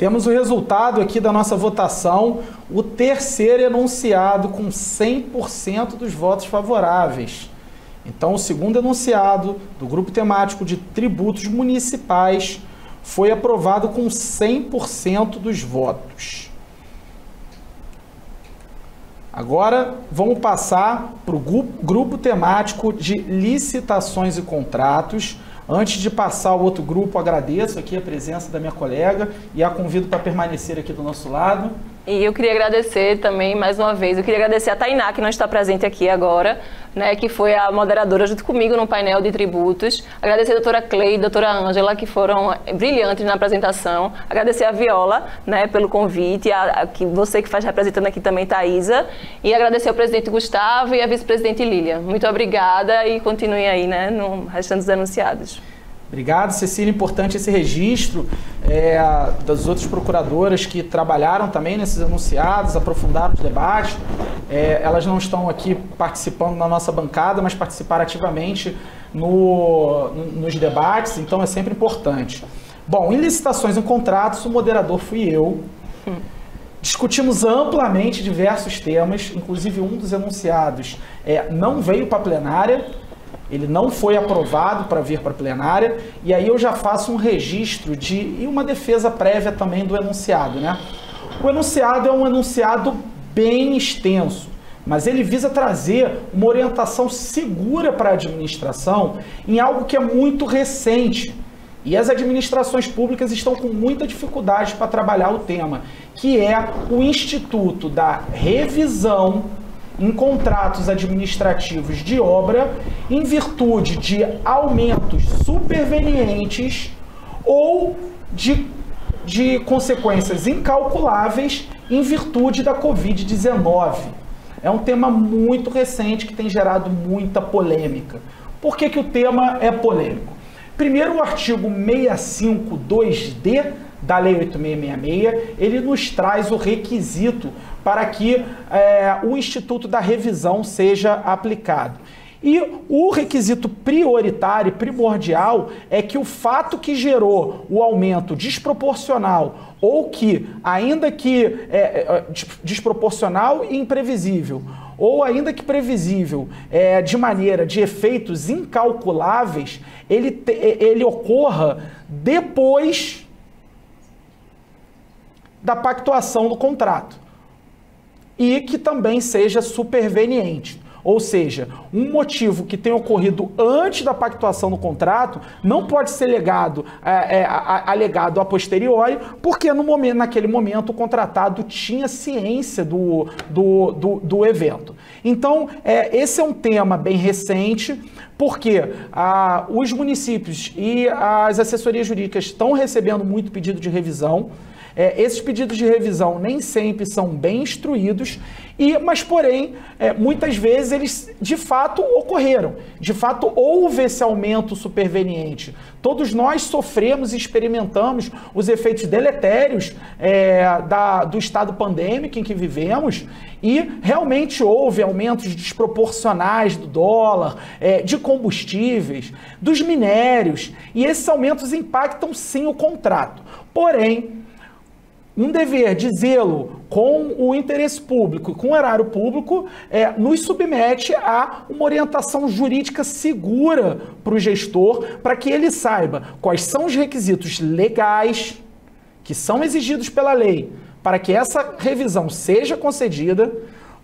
Temos o resultado aqui da nossa votação, o terceiro enunciado com 100% dos votos favoráveis. Então, o segundo enunciado do grupo temático de tributos municipais foi aprovado com 100% dos votos. Agora, vamos passar para o grupo temático de licitações e contratos. Antes de passar ao outro grupo, agradeço aqui a presença da minha colega e a convido para permanecer aqui do nosso lado. E eu queria agradecer também, mais uma vez, eu queria agradecer a Tainá, que não está presente aqui agora, né, que foi a moderadora junto comigo no painel de tributos. Agradecer a doutora Clei e a doutora Ângela, que foram brilhantes na apresentação. Agradecer a Viola, né, pelo convite, que você que faz representando aqui também, Thaisa. E agradecer ao presidente Gustavo e a vice-presidente Lília. Muito obrigada e continuem aí, né, no restante dos enunciados. Obrigado, Cecília. Importante esse registro das outras procuradoras que trabalharam também nesses enunciados, aprofundaram os debates. Elas não estão aqui participando na nossa bancada, mas participaram ativamente nos debates, então é sempre importante. Bom, em licitações e contratos, o moderador fui eu. Discutimos amplamente diversos temas, inclusive um dos enunciados não veio para a plenária. Ele não foi aprovado para vir para a plenária, e aí eu já faço um registro e uma defesa prévia também do enunciado, né? O enunciado é um enunciado bem extenso, mas ele visa trazer uma orientação segura para a administração em algo que é muito recente. E as administrações públicas estão com muita dificuldade para trabalhar o tema, que é o Instituto da Revisão em contratos administrativos de obra, em virtude de aumentos supervenientes ou de consequências incalculáveis em virtude da Covid-19. É um tema muito recente que tem gerado muita polêmica. Por que o tema é polêmico? Primeiro, o artigo 652D da Lei 8666, ele nos traz o requisito para que o Instituto da Revisão seja aplicado. E o requisito prioritário e primordial é que o fato que gerou o aumento desproporcional ou que, ainda que desproporcional e imprevisível, ou ainda que previsível, de maneira de efeitos incalculáveis, ele ocorra depois da pactuação do contrato e que também seja superveniente. Ou seja, um motivo que tenha ocorrido antes da pactuação do contrato não pode ser alegado a posteriori, porque naquele momento o contratado tinha ciência do evento. Então, esse é um tema bem recente, porque os municípios e as assessorias jurídicas estão recebendo muito pedido de revisão. Esses pedidos de revisão nem sempre são bem instruídos, mas porém, muitas vezes eles de fato ocorreram. De fato, houve esse aumento superveniente. Todos nós sofremos e experimentamos os efeitos deletérios do estado pandêmico em que vivemos, e realmente houve aumentos desproporcionais do dólar, de combustíveis, dos minérios, e esses aumentos impactam sim o contrato. Porém, um dever de zelo com o interesse público e com o erário público nos submete a uma orientação jurídica segura para o gestor, para que ele saiba quais são os requisitos legais que são exigidos pela lei para que essa revisão seja concedida,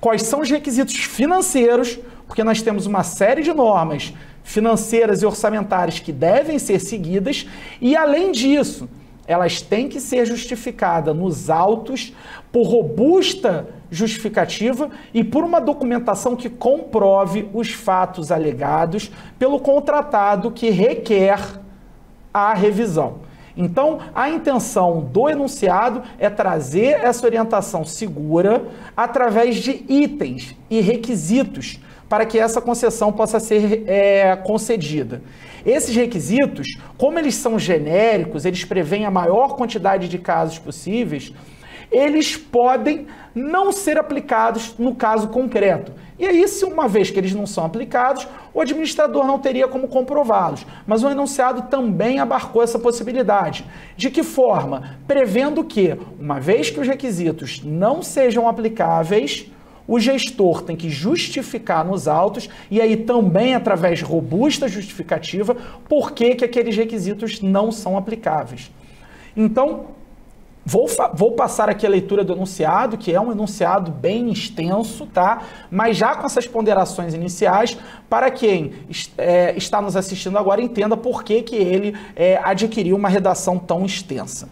quais são os requisitos financeiros, porque nós temos uma série de normas financeiras e orçamentárias que devem ser seguidas, e além disso, elas têm que ser justificadas nos autos por robusta justificativa e por uma documentação que comprove os fatos alegados pelo contratado que requer a revisão. Então, a intenção do enunciado é trazer essa orientação segura através de itens e requisitos para que essa concessão possa ser concedida. Esses requisitos, como eles são genéricos, eles prevêem a maior quantidade de casos possíveis, eles podem não ser aplicados no caso concreto. E aí, se uma vez que eles não são aplicados, o administrador não teria como comprová-los. Mas o enunciado também abarcou essa possibilidade. De que forma? Prevendo que, uma vez que os requisitos não sejam aplicáveis, o gestor tem que justificar nos autos, e aí também através de robusta justificativa, por que aqueles requisitos não são aplicáveis. Então, vou passar aqui a leitura do enunciado, que é um enunciado bem extenso, tá? Mas já com essas ponderações iniciais, para quem está nos assistindo agora entenda por que ele adquiriu uma redação tão extensa.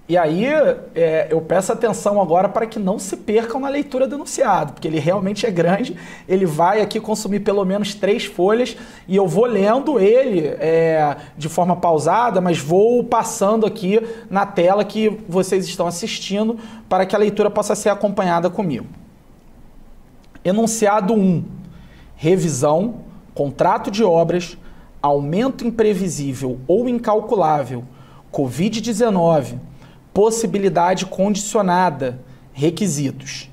E aí, eu peço atenção agora para que não se percam na leitura do enunciado, porque ele realmente é grande, ele vai aqui consumir pelo menos 3 folhas, e eu vou lendo ele de forma pausada, mas vou passando aqui na tela que vocês estão assistindo, para que a leitura possa ser acompanhada comigo. Enunciado 1. Revisão, contrato de obras, aumento imprevisível ou incalculável, Covid-19, possibilidade condicionada, requisitos.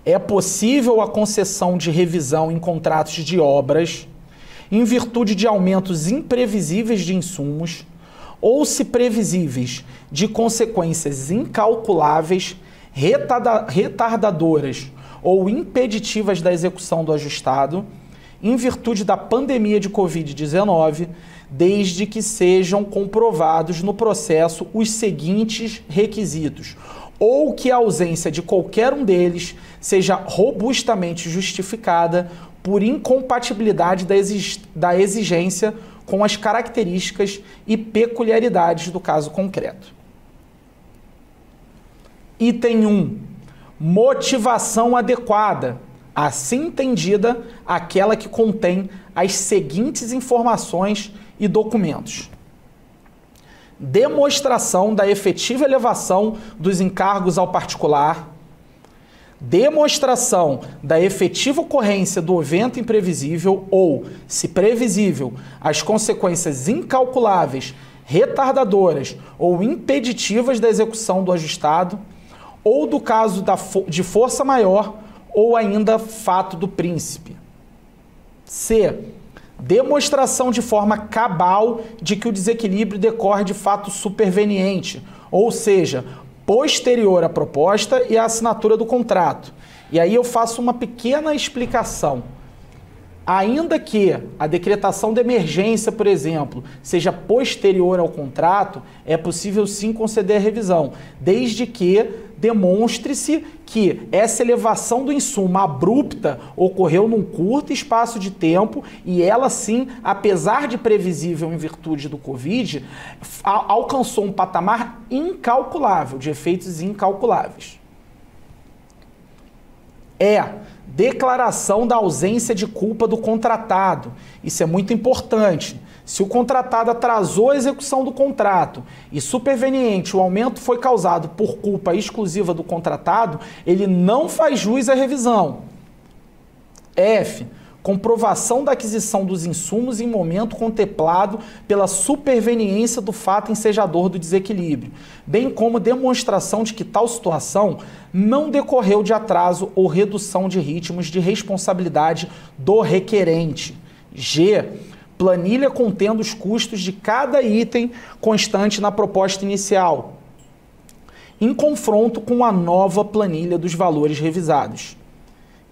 É possível a concessão de revisão em contratos de obras em virtude de aumentos imprevisíveis de insumos ou, se previsíveis, de consequências incalculáveis, retardadoras ou impeditivas da execução do ajustado, em virtude da pandemia de Covid-19, desde que sejam comprovados no processo os seguintes requisitos, ou que a ausência de qualquer um deles seja robustamente justificada por incompatibilidade da exigência com as características e peculiaridades do caso concreto. Item 1. Motivação adequada, assim entendida aquela que contém as seguintes informações e documentos. Demonstração da efetiva elevação dos encargos ao particular, demonstração da efetiva ocorrência do evento imprevisível ou, se previsível, as consequências incalculáveis, retardadoras ou impeditivas da execução do ajustado, ou do caso de força maior ou ainda fato do príncipe. C. Demonstração de forma cabal de que o desequilíbrio decorre de fato superveniente, ou seja, posterior à proposta e à assinatura do contrato. E aí eu faço uma pequena explicação. Ainda que a decretação de emergência, por exemplo, seja posterior ao contrato, é possível sim conceder a revisão, desde que demonstre-se que essa elevação do insumo abrupta ocorreu num curto espaço de tempo e ela sim, apesar de previsível em virtude do Covid, alcançou um patamar incalculável, de efeitos incalculáveis. Declaração da ausência de culpa do contratado. Isso é muito importante. Se o contratado atrasou a execução do contrato e superveniente o aumento foi causado por culpa exclusiva do contratado, ele não faz jus à revisão. F. Comprovação da aquisição dos insumos em momento contemplado pela superveniência do fato ensejador do desequilíbrio, bem como demonstração de que tal situação não decorreu de atraso ou redução de ritmos de responsabilidade do requerente. G. Planilha contendo os custos de cada item constante na proposta inicial, em confronto com a nova planilha dos valores revisados.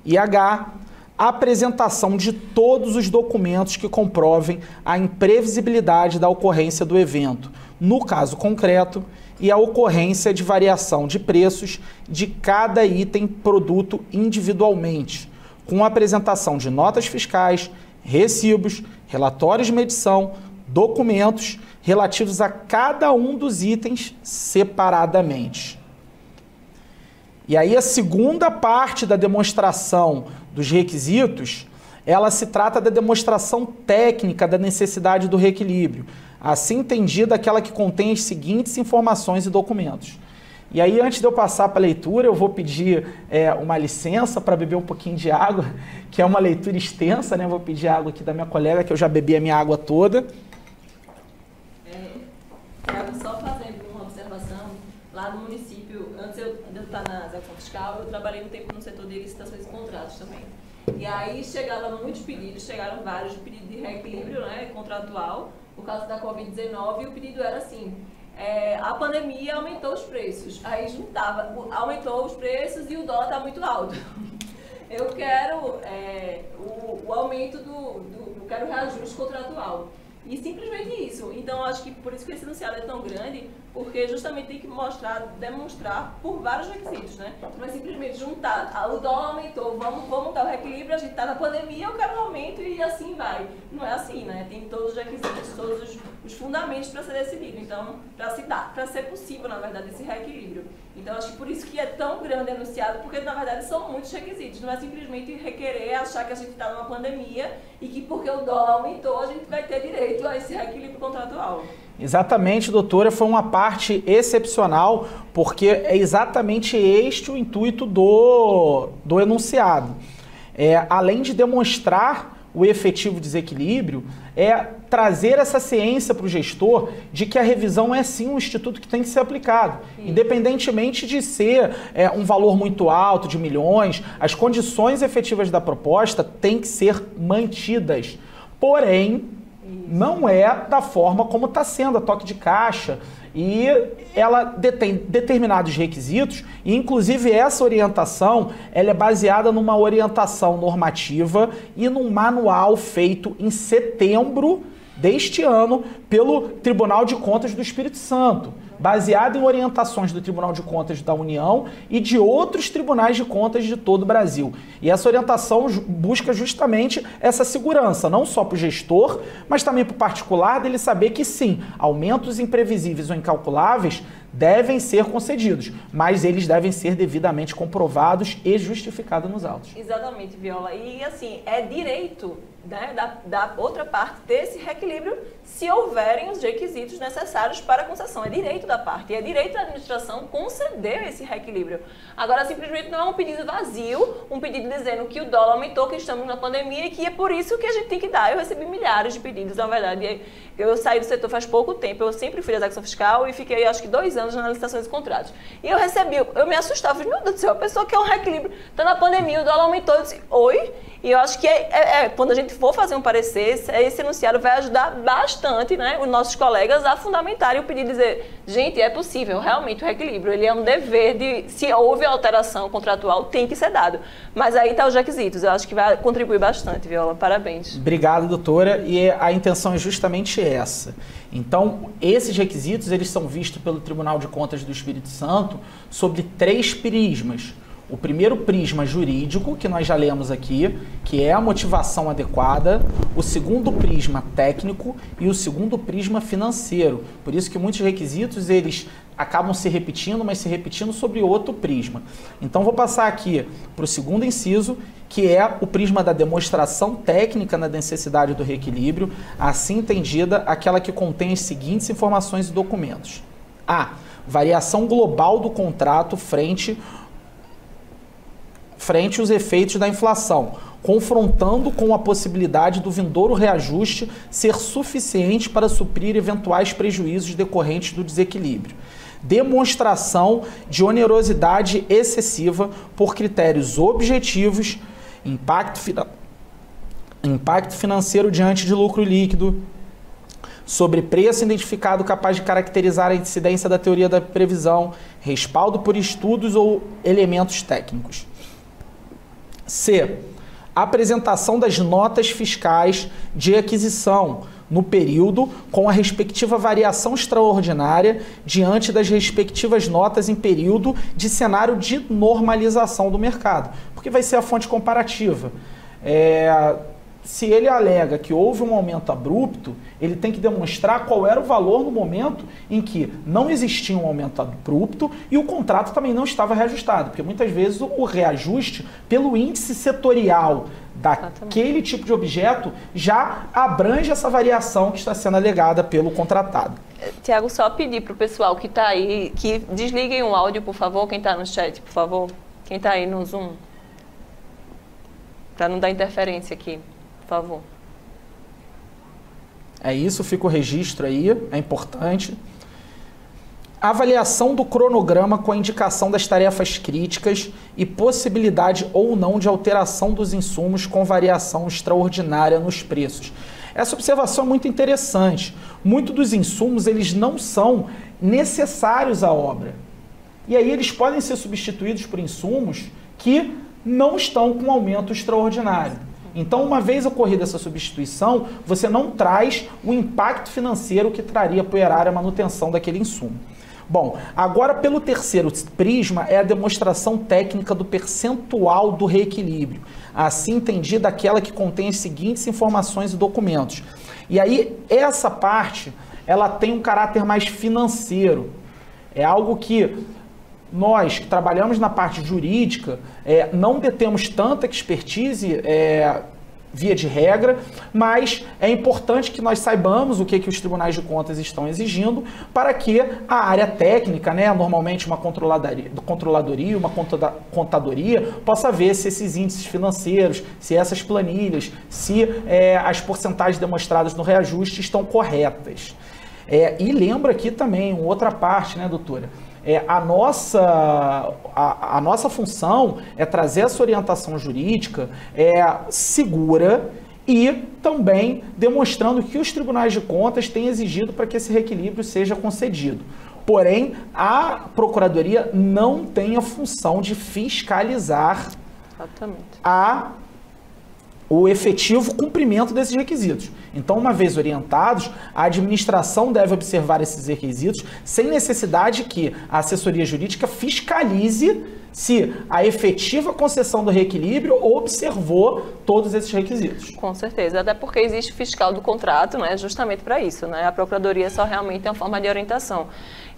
E H. Apresentação de todos os documentos que comprovem a imprevisibilidade da ocorrência do evento, no caso concreto, e a ocorrência de variação de preços de cada item produto individualmente, com a apresentação de notas fiscais, recibos, relatórios de medição, documentos relativos a cada um dos itens separadamente. E aí a segunda parte da demonstração dos requisitos, ela se trata da demonstração técnica da necessidade do reequilíbrio, assim entendida aquela que contém as seguintes informações e documentos. E aí, antes de eu passar para a leitura, eu vou pedir uma licença para beber um pouquinho de água, que é uma leitura extensa, né? Eu vou pedir água aqui da minha colega, que eu já bebi a minha água toda. Só fazendo uma observação, lá no município, antes de eu estar na execução fiscal, eu trabalhei um tempo no setor de licitações e contratos também. E aí chegaram muitos pedidos, chegaram vários de pedido de reequilíbrio, né, contratual, por causa da Covid-19, e o pedido era assim: a pandemia aumentou os preços, aí juntava, aumentou os preços e o dólar está muito alto. Eu quero o aumento eu quero o reajuste contratual. E simplesmente isso. Então, acho que por isso que esse enunciado é tão grande, porque justamente tem que demonstrar por vários requisitos, né? Não é simplesmente juntar, o dólar aumentou, vamos dar o reequilíbrio, a gente está na pandemia, eu quero um aumento e assim vai. Não é assim, né? Tem todos os requisitos, todos os fundamentos para ser decidido. Então, para ser possível, na verdade, esse reequilíbrio. Então, acho que por isso que é tão grande o enunciado, porque, na verdade, são muitos requisitos. Não é simplesmente requerer, achar que a gente está numa pandemia e que porque o dólar aumentou, a gente vai ter direito a esse reequilíbrio contratual. Exatamente, doutora, foi uma parte excepcional, porque é exatamente este o intuito do enunciado. Além de demonstrar o efetivo desequilíbrio, trazer essa ciência para o gestor de que a revisão é sim um instituto que tem que ser aplicado. Independentemente de ser um valor muito alto, de milhões, as condições efetivas da proposta têm que ser mantidas. Porém, não é da forma como está sendo a toque de caixa, e ela detém determinados requisitos, e inclusive essa orientação ela é baseada numa orientação normativa e num manual feito em setembro deste ano pelo Tribunal de Contas do Espírito Santo, baseado em orientações do Tribunal de Contas da União e de outros tribunais de contas de todo o Brasil. E essa orientação busca justamente essa segurança, não só para o gestor, mas também para o particular, dele saber que sim, aumentos imprevisíveis ou incalculáveis devem ser concedidos, mas eles devem ser devidamente comprovados e justificados nos autos. Exatamente, Viola. E assim, é direito, né, da outra parte ter esse reequilíbrio se houverem os requisitos necessários para a concessão. É direito da parte, e é direito da administração conceder esse reequilíbrio. Agora, simplesmente não é um pedido vazio, um pedido dizendo que o dólar aumentou, que estamos na pandemia e que é por isso que a gente tem que dar. Eu recebi milhares de pedidos, na verdade. Eu saí do setor faz pouco tempo, eu sempre fui da execução fiscal e fiquei, acho que 2 anos nas licitações e contratos. E eu me assustava, falei, meu Deus do céu, a pessoa quer um reequilíbrio, está na pandemia, o dólar aumentou, eu disse, oi? E eu acho que quando a gente for fazer um parecer, esse enunciado vai ajudar bastante, né, os nossos colegas a fundamentarem o pedido, dizer, gente, é possível, realmente o reequilíbrio, ele é um dever de, se houve alteração contratual, tem que ser dado. Mas aí tá os requisitos, eu acho que vai contribuir bastante, Viola, parabéns. Obrigado, doutora, e a intenção é justamente essa. Então, esses requisitos, eles são vistos pelo Tribunal de Contas do Espírito Santo sobre 3 prismas. O primeiro prisma jurídico, que nós já lemos aqui, que é a motivação adequada. O segundo prisma técnico e o segundo prisma financeiro. Por isso que muitos requisitos, eles acabam se repetindo, mas se repetindo sobre outro prisma. Então, vou passar aqui para o segundo inciso, que é o prisma da demonstração técnica na necessidade do reequilíbrio, assim entendida aquela que contém as seguintes informações e documentos. A. Variação global do contrato frente aos efeitos da inflação, confrontando com a possibilidade do vindouro reajuste ser suficiente para suprir eventuais prejuízos decorrentes do desequilíbrio. Demonstração de onerosidade excessiva por critérios objetivos, impacto financeiro diante de lucro líquido, sobre preço identificado capaz de caracterizar a incidência da teoria da previsão, respaldo por estudos ou elementos técnicos. C. Apresentação das notas fiscais de aquisição no período com a respectiva variação extraordinária diante das respectivas notas em período de cenário de normalização do mercado, porque vai ser a fonte comparativa. Se ele alega que houve um aumento abrupto, ele tem que demonstrar qual era o valor no momento em que não existia um aumento abrupto e o contrato também não estava reajustado, porque muitas vezes o reajuste pelo índice setorial daquele tipo de objeto já abrange essa variação que está sendo alegada pelo contratado. Tiago, só pedir para o pessoal que está aí, que desliguem o áudio, por favor, quem está no chat, por favor. Quem está aí no Zoom. Para não dar interferência aqui, por favor. É isso, fica o registro aí, é importante. Avaliação do cronograma com a indicação das tarefas críticas e possibilidade ou não de alteração dos insumos com variação extraordinária nos preços. Essa observação é muito interessante. Muitos dos insumos eles não são necessários à obra. E aí eles podem ser substituídos por insumos que não estão com aumento extraordinário. Então, uma vez ocorrida essa substituição, você não traz o impacto financeiro que traria para o erário a manutenção daquele insumo. Bom, agora pelo terceiro prisma é a demonstração técnica do percentual do reequilíbrio, assim entendida aquela que contém as seguintes informações e documentos. E aí, essa parte, ela tem um caráter mais financeiro. É algo que nós, que trabalhamos na parte jurídica, não detemos tanta expertise via de regra, mas é importante que nós saibamos o que os tribunais de contas estão exigindo para que a área técnica, né, normalmente uma controladoria, uma contadoria, possa ver se esses índices financeiros, se essas planilhas, se as porcentagens demonstradas no reajuste estão corretas. E lembra aqui também outra parte, né, doutora? A nossa função é trazer essa orientação jurídica segura e também demonstrando que os tribunais de contas têm exigido para que esse reequilíbrio seja concedido. Porém, a Procuradoria não tem a função de fiscalizar o efetivo cumprimento desses requisitos. Então, uma vez orientados, a administração deve observar esses requisitos sem necessidade que a assessoria jurídica fiscalize se a efetiva concessão do reequilíbrio observou todos esses requisitos. Com certeza, até porque existe o fiscal do contrato, né, justamente para isso, né? A Procuradoria só realmente é uma forma de orientação.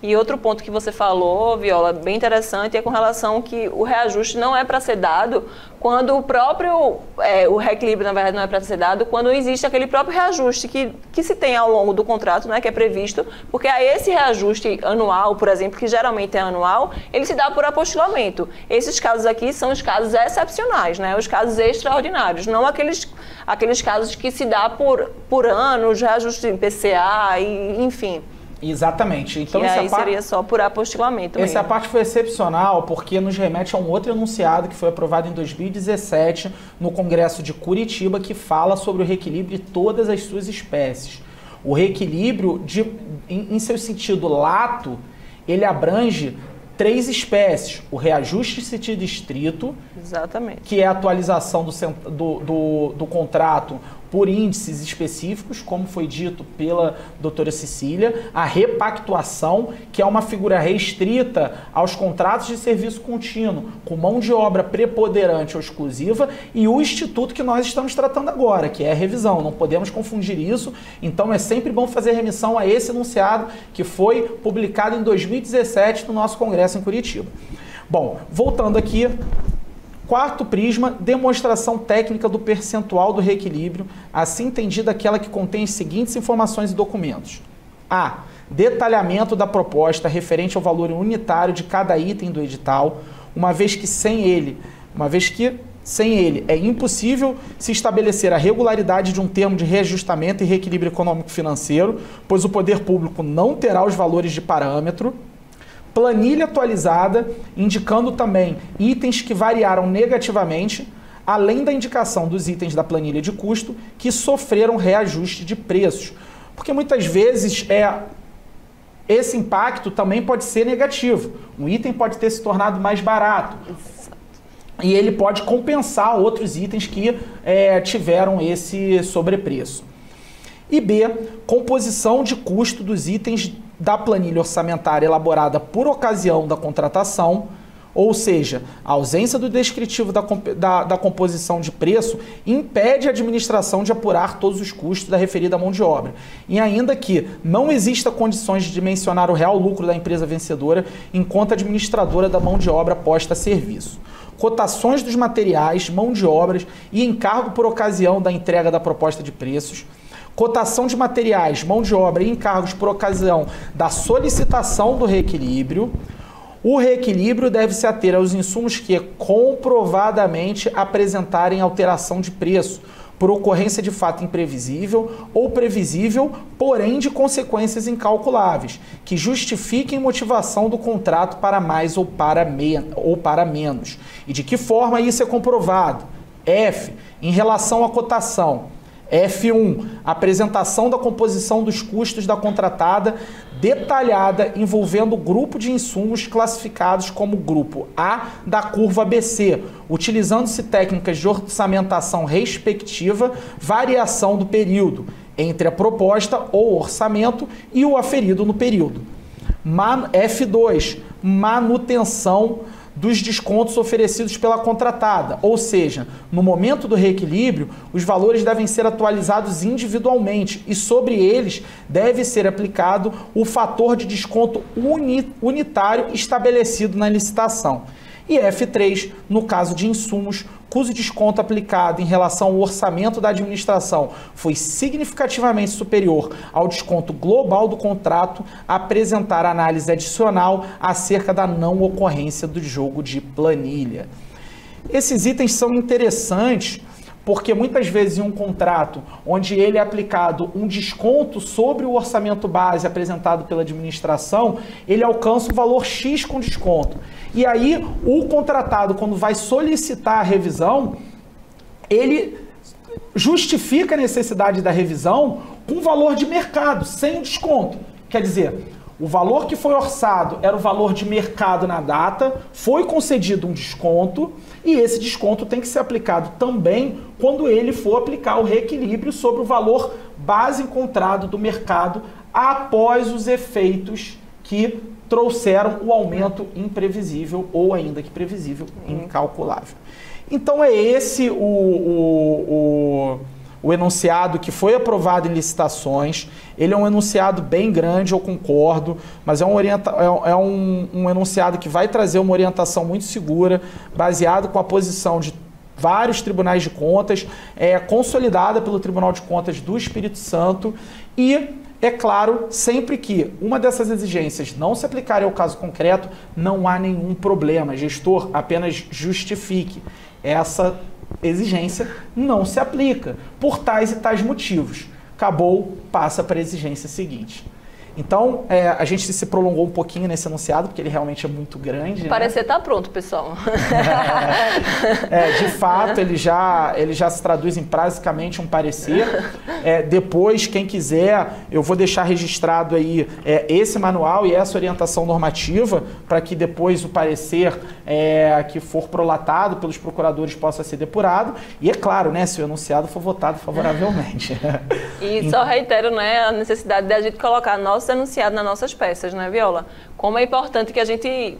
E outro ponto que você falou, Viola, bem interessante, é com relação que o reajuste não é para ser dado quando o próprio, o reequilíbrio, na verdade, não é para ser dado quando existe aquele próprio reajuste que se tem ao longo do contrato, né, que é previsto, porque aí esse reajuste anual, por exemplo, que geralmente é anual, ele se dá por apostilamento. Esses casos aqui são os casos excepcionais, né, os casos extraordinários, não aqueles casos que se dá por ano, os reajustes de IPCA, e, enfim. Exatamente. Então, e aí seria só por apostilamento mesmo. Essa parte foi excepcional porque nos remete a um outro enunciado que foi aprovado em 2017 no Congresso de Curitiba, que fala sobre o reequilíbrio de todas as suas espécies. O reequilíbrio, em seu sentido lato, ele abrange 3 espécies. O reajuste sentido estrito, exatamente, que é a atualização do contrato por índices específicos, como foi dito pela doutora Cecília, a repactuação, que é uma figura restrita aos contratos de serviço contínuo, com mão de obra preponderante ou exclusiva, e o instituto que nós estamos tratando agora, que é a revisão. Não podemos confundir isso, então é sempre bom fazer remissão a esse enunciado que foi publicado em 2017 no nosso congresso em Curitiba. Bom, voltando aqui, quarto prisma, demonstração técnica do percentual do reequilíbrio, assim entendida aquela que contém as seguintes informações e documentos. A. Detalhamento da proposta referente ao valor unitário de cada item do edital, uma vez que sem ele é impossível se estabelecer a regularidade de um termo de reajustamento e reequilíbrio econômico-financeiro, pois o poder público não terá os valores de parâmetro. Planilha atualizada, indicando também itens que variaram negativamente, além da indicação dos itens da planilha de custo que sofreram reajuste de preços. Porque muitas vezes esse impacto também pode ser negativo. Um item pode ter se tornado mais barato. E ele pode compensar outros itens que tiveram esse sobrepreço. E B, composição de custo dos itens da planilha orçamentária elaborada por ocasião da contratação, ou seja, a ausência do descritivo da composição de preço impede a administração de apurar todos os custos da referida mão de obra. E ainda que não exista condições de dimensionar o real lucro da empresa vencedora enquanto administradora da mão de obra posta a serviço. Cotações dos materiais, mão de obras e encargo por ocasião da entrega da proposta de preços. cotação de materiais, mão de obra e encargos por ocasião da solicitação do reequilíbrio. O reequilíbrio deve se ater aos insumos que comprovadamente apresentarem alteração de preço por ocorrência de fato imprevisível ou previsível, porém de consequências incalculáveis, que justifiquem motivação do contrato para mais ou para menos. E de que forma isso é comprovado? F. Em relação à cotação. F1. Apresentação da composição dos custos da contratada detalhada envolvendo o grupo de insumos classificados como grupo A da curva ABC, utilizando-se técnicas de orçamentação respectiva, variação do período entre a proposta ou orçamento e o aferido no período. F2. Manutenção dos descontos oferecidos pela contratada, ou seja, no momento do reequilíbrio, os valores devem ser atualizados individualmente e sobre eles deve ser aplicado o fator de desconto unitário estabelecido na licitação. E F3, no caso de insumos, cujo desconto aplicado em relação ao orçamento da administração foi significativamente superior ao desconto global do contrato, apresentar análise adicional acerca da não ocorrência do jogo de planilha. Esses itens são interessantes porque muitas vezes em um contrato onde ele é aplicado um desconto sobre o orçamento base apresentado pela administração, ele alcança o valor X com desconto. E aí o contratado, quando vai solicitar a revisão, ele justifica a necessidade da revisão com valor de mercado, sem o desconto. Quer dizer, o valor que foi orçado era o valor de mercado na data, foi concedido um desconto, e esse desconto tem que ser aplicado também quando ele for aplicar o reequilíbrio sobre o valor base encontrado do mercado após os efeitos que trouxeram o aumento imprevisível ou ainda que previsível, incalculável. Então é esse o enunciado que foi aprovado em licitações. Ele é um enunciado bem grande, eu concordo, mas é um enunciado que vai trazer uma orientação muito segura, baseado com a posição de vários tribunais de contas, consolidada pelo Tribunal de Contas do Espírito Santo e, é claro, sempre que uma dessas exigências não se aplicarem ao caso concreto, não há nenhum problema. Gestor, apenas justifique. Essa exigência não se aplica por tais e tais motivos. Acabou, passa para a exigência seguinte. Então, a gente se prolongou um pouquinho nesse enunciado, porque ele realmente é muito grande. O parecer está pronto, pessoal. De fato, ele já se traduz em basicamente um parecer. Depois, quem quiser, eu vou deixar registrado aí esse manual e essa orientação normativa, para que depois o parecer que for prolatado pelos procuradores possa ser depurado. E é claro, né, se o enunciado for votado favoravelmente. E só reitero, né, a necessidade de a gente colocar nossos enunciados nas nossas peças, né, Viola? Como é importante que a gente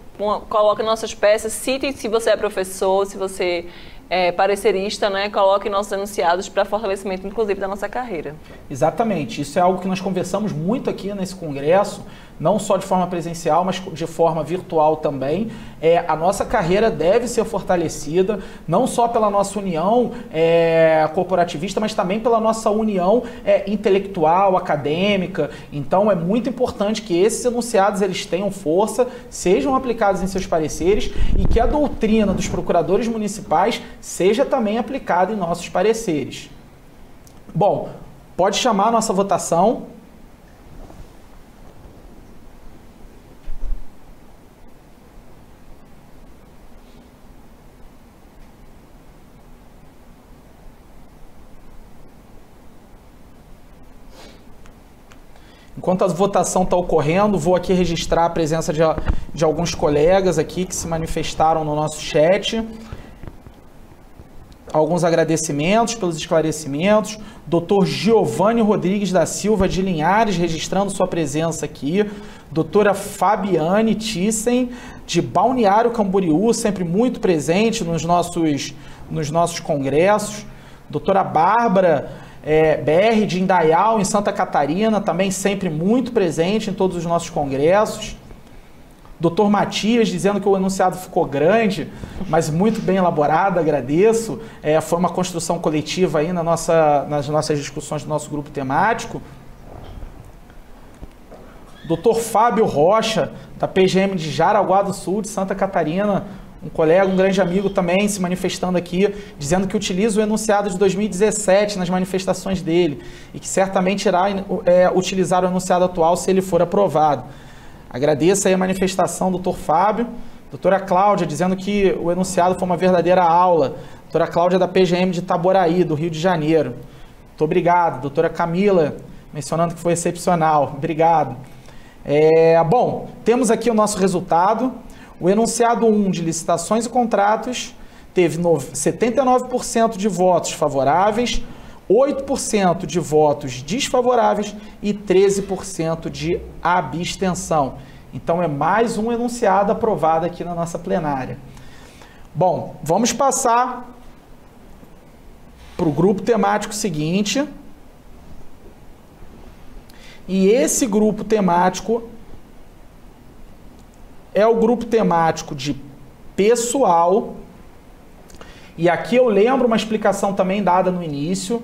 coloque nossas peças, cite se você é professor, se você é parecerista, né, coloque nossos enunciados para fortalecimento, inclusive, da nossa carreira. Exatamente. Isso é algo que nós conversamos muito aqui nesse congresso, não só de forma presencial, mas de forma virtual também. A nossa carreira deve ser fortalecida, não só pela nossa união corporativista, mas também pela nossa união intelectual, acadêmica. Então, é muito importante que esses enunciados eles tenham força, sejam aplicados em seus pareceres e que a doutrina dos procuradores municipais seja também aplicada em nossos pareceres. Bom, pode chamar a nossa votação. Enquanto a votação está ocorrendo, vou aqui registrar a presença de alguns colegas aqui que se manifestaram no nosso chat. Alguns agradecimentos pelos esclarecimentos. Dr. Giovanni Rodrigues da Silva de Linhares, registrando sua presença aqui. Doutora Fabiane Thyssen, de Balneário Camboriú, sempre muito presente nos nossos congressos. Doutora Bárbara BR de Indaial, em Santa Catarina, também sempre muito presente em todos os nossos congressos. Dr. Matias dizendo que o enunciado ficou grande, mas muito bem elaborado, agradeço. Foi uma construção coletiva aí nas nossas discussões do nosso grupo temático. Dr. Fábio Rocha, da PGM de Jaraguá do Sul, de Santa Catarina, um colega, um grande amigo também, se manifestando aqui, dizendo que utiliza o enunciado de 2017 nas manifestações dele e que certamente irá utilizar o enunciado atual se ele for aprovado. Agradeço aí a manifestação do Dr. Fábio. Doutora Cláudia, dizendo que o enunciado foi uma verdadeira aula. Doutora Cláudia, da PGM de Itaboraí, do Rio de Janeiro. Muito obrigado. Doutora Camila, mencionando que foi excepcional. Obrigado. Bom, temos aqui o nosso resultado. O enunciado 1 de licitações e contratos teve 79% de votos favoráveis, 8% de votos desfavoráveis e 13% de abstenção. Então é mais um enunciado aprovado aqui na nossa plenária. Bom, vamos passar para o grupo temático seguinte. E esse grupo temático é o grupo temático de pessoal. E aqui eu lembro uma explicação também dada no início.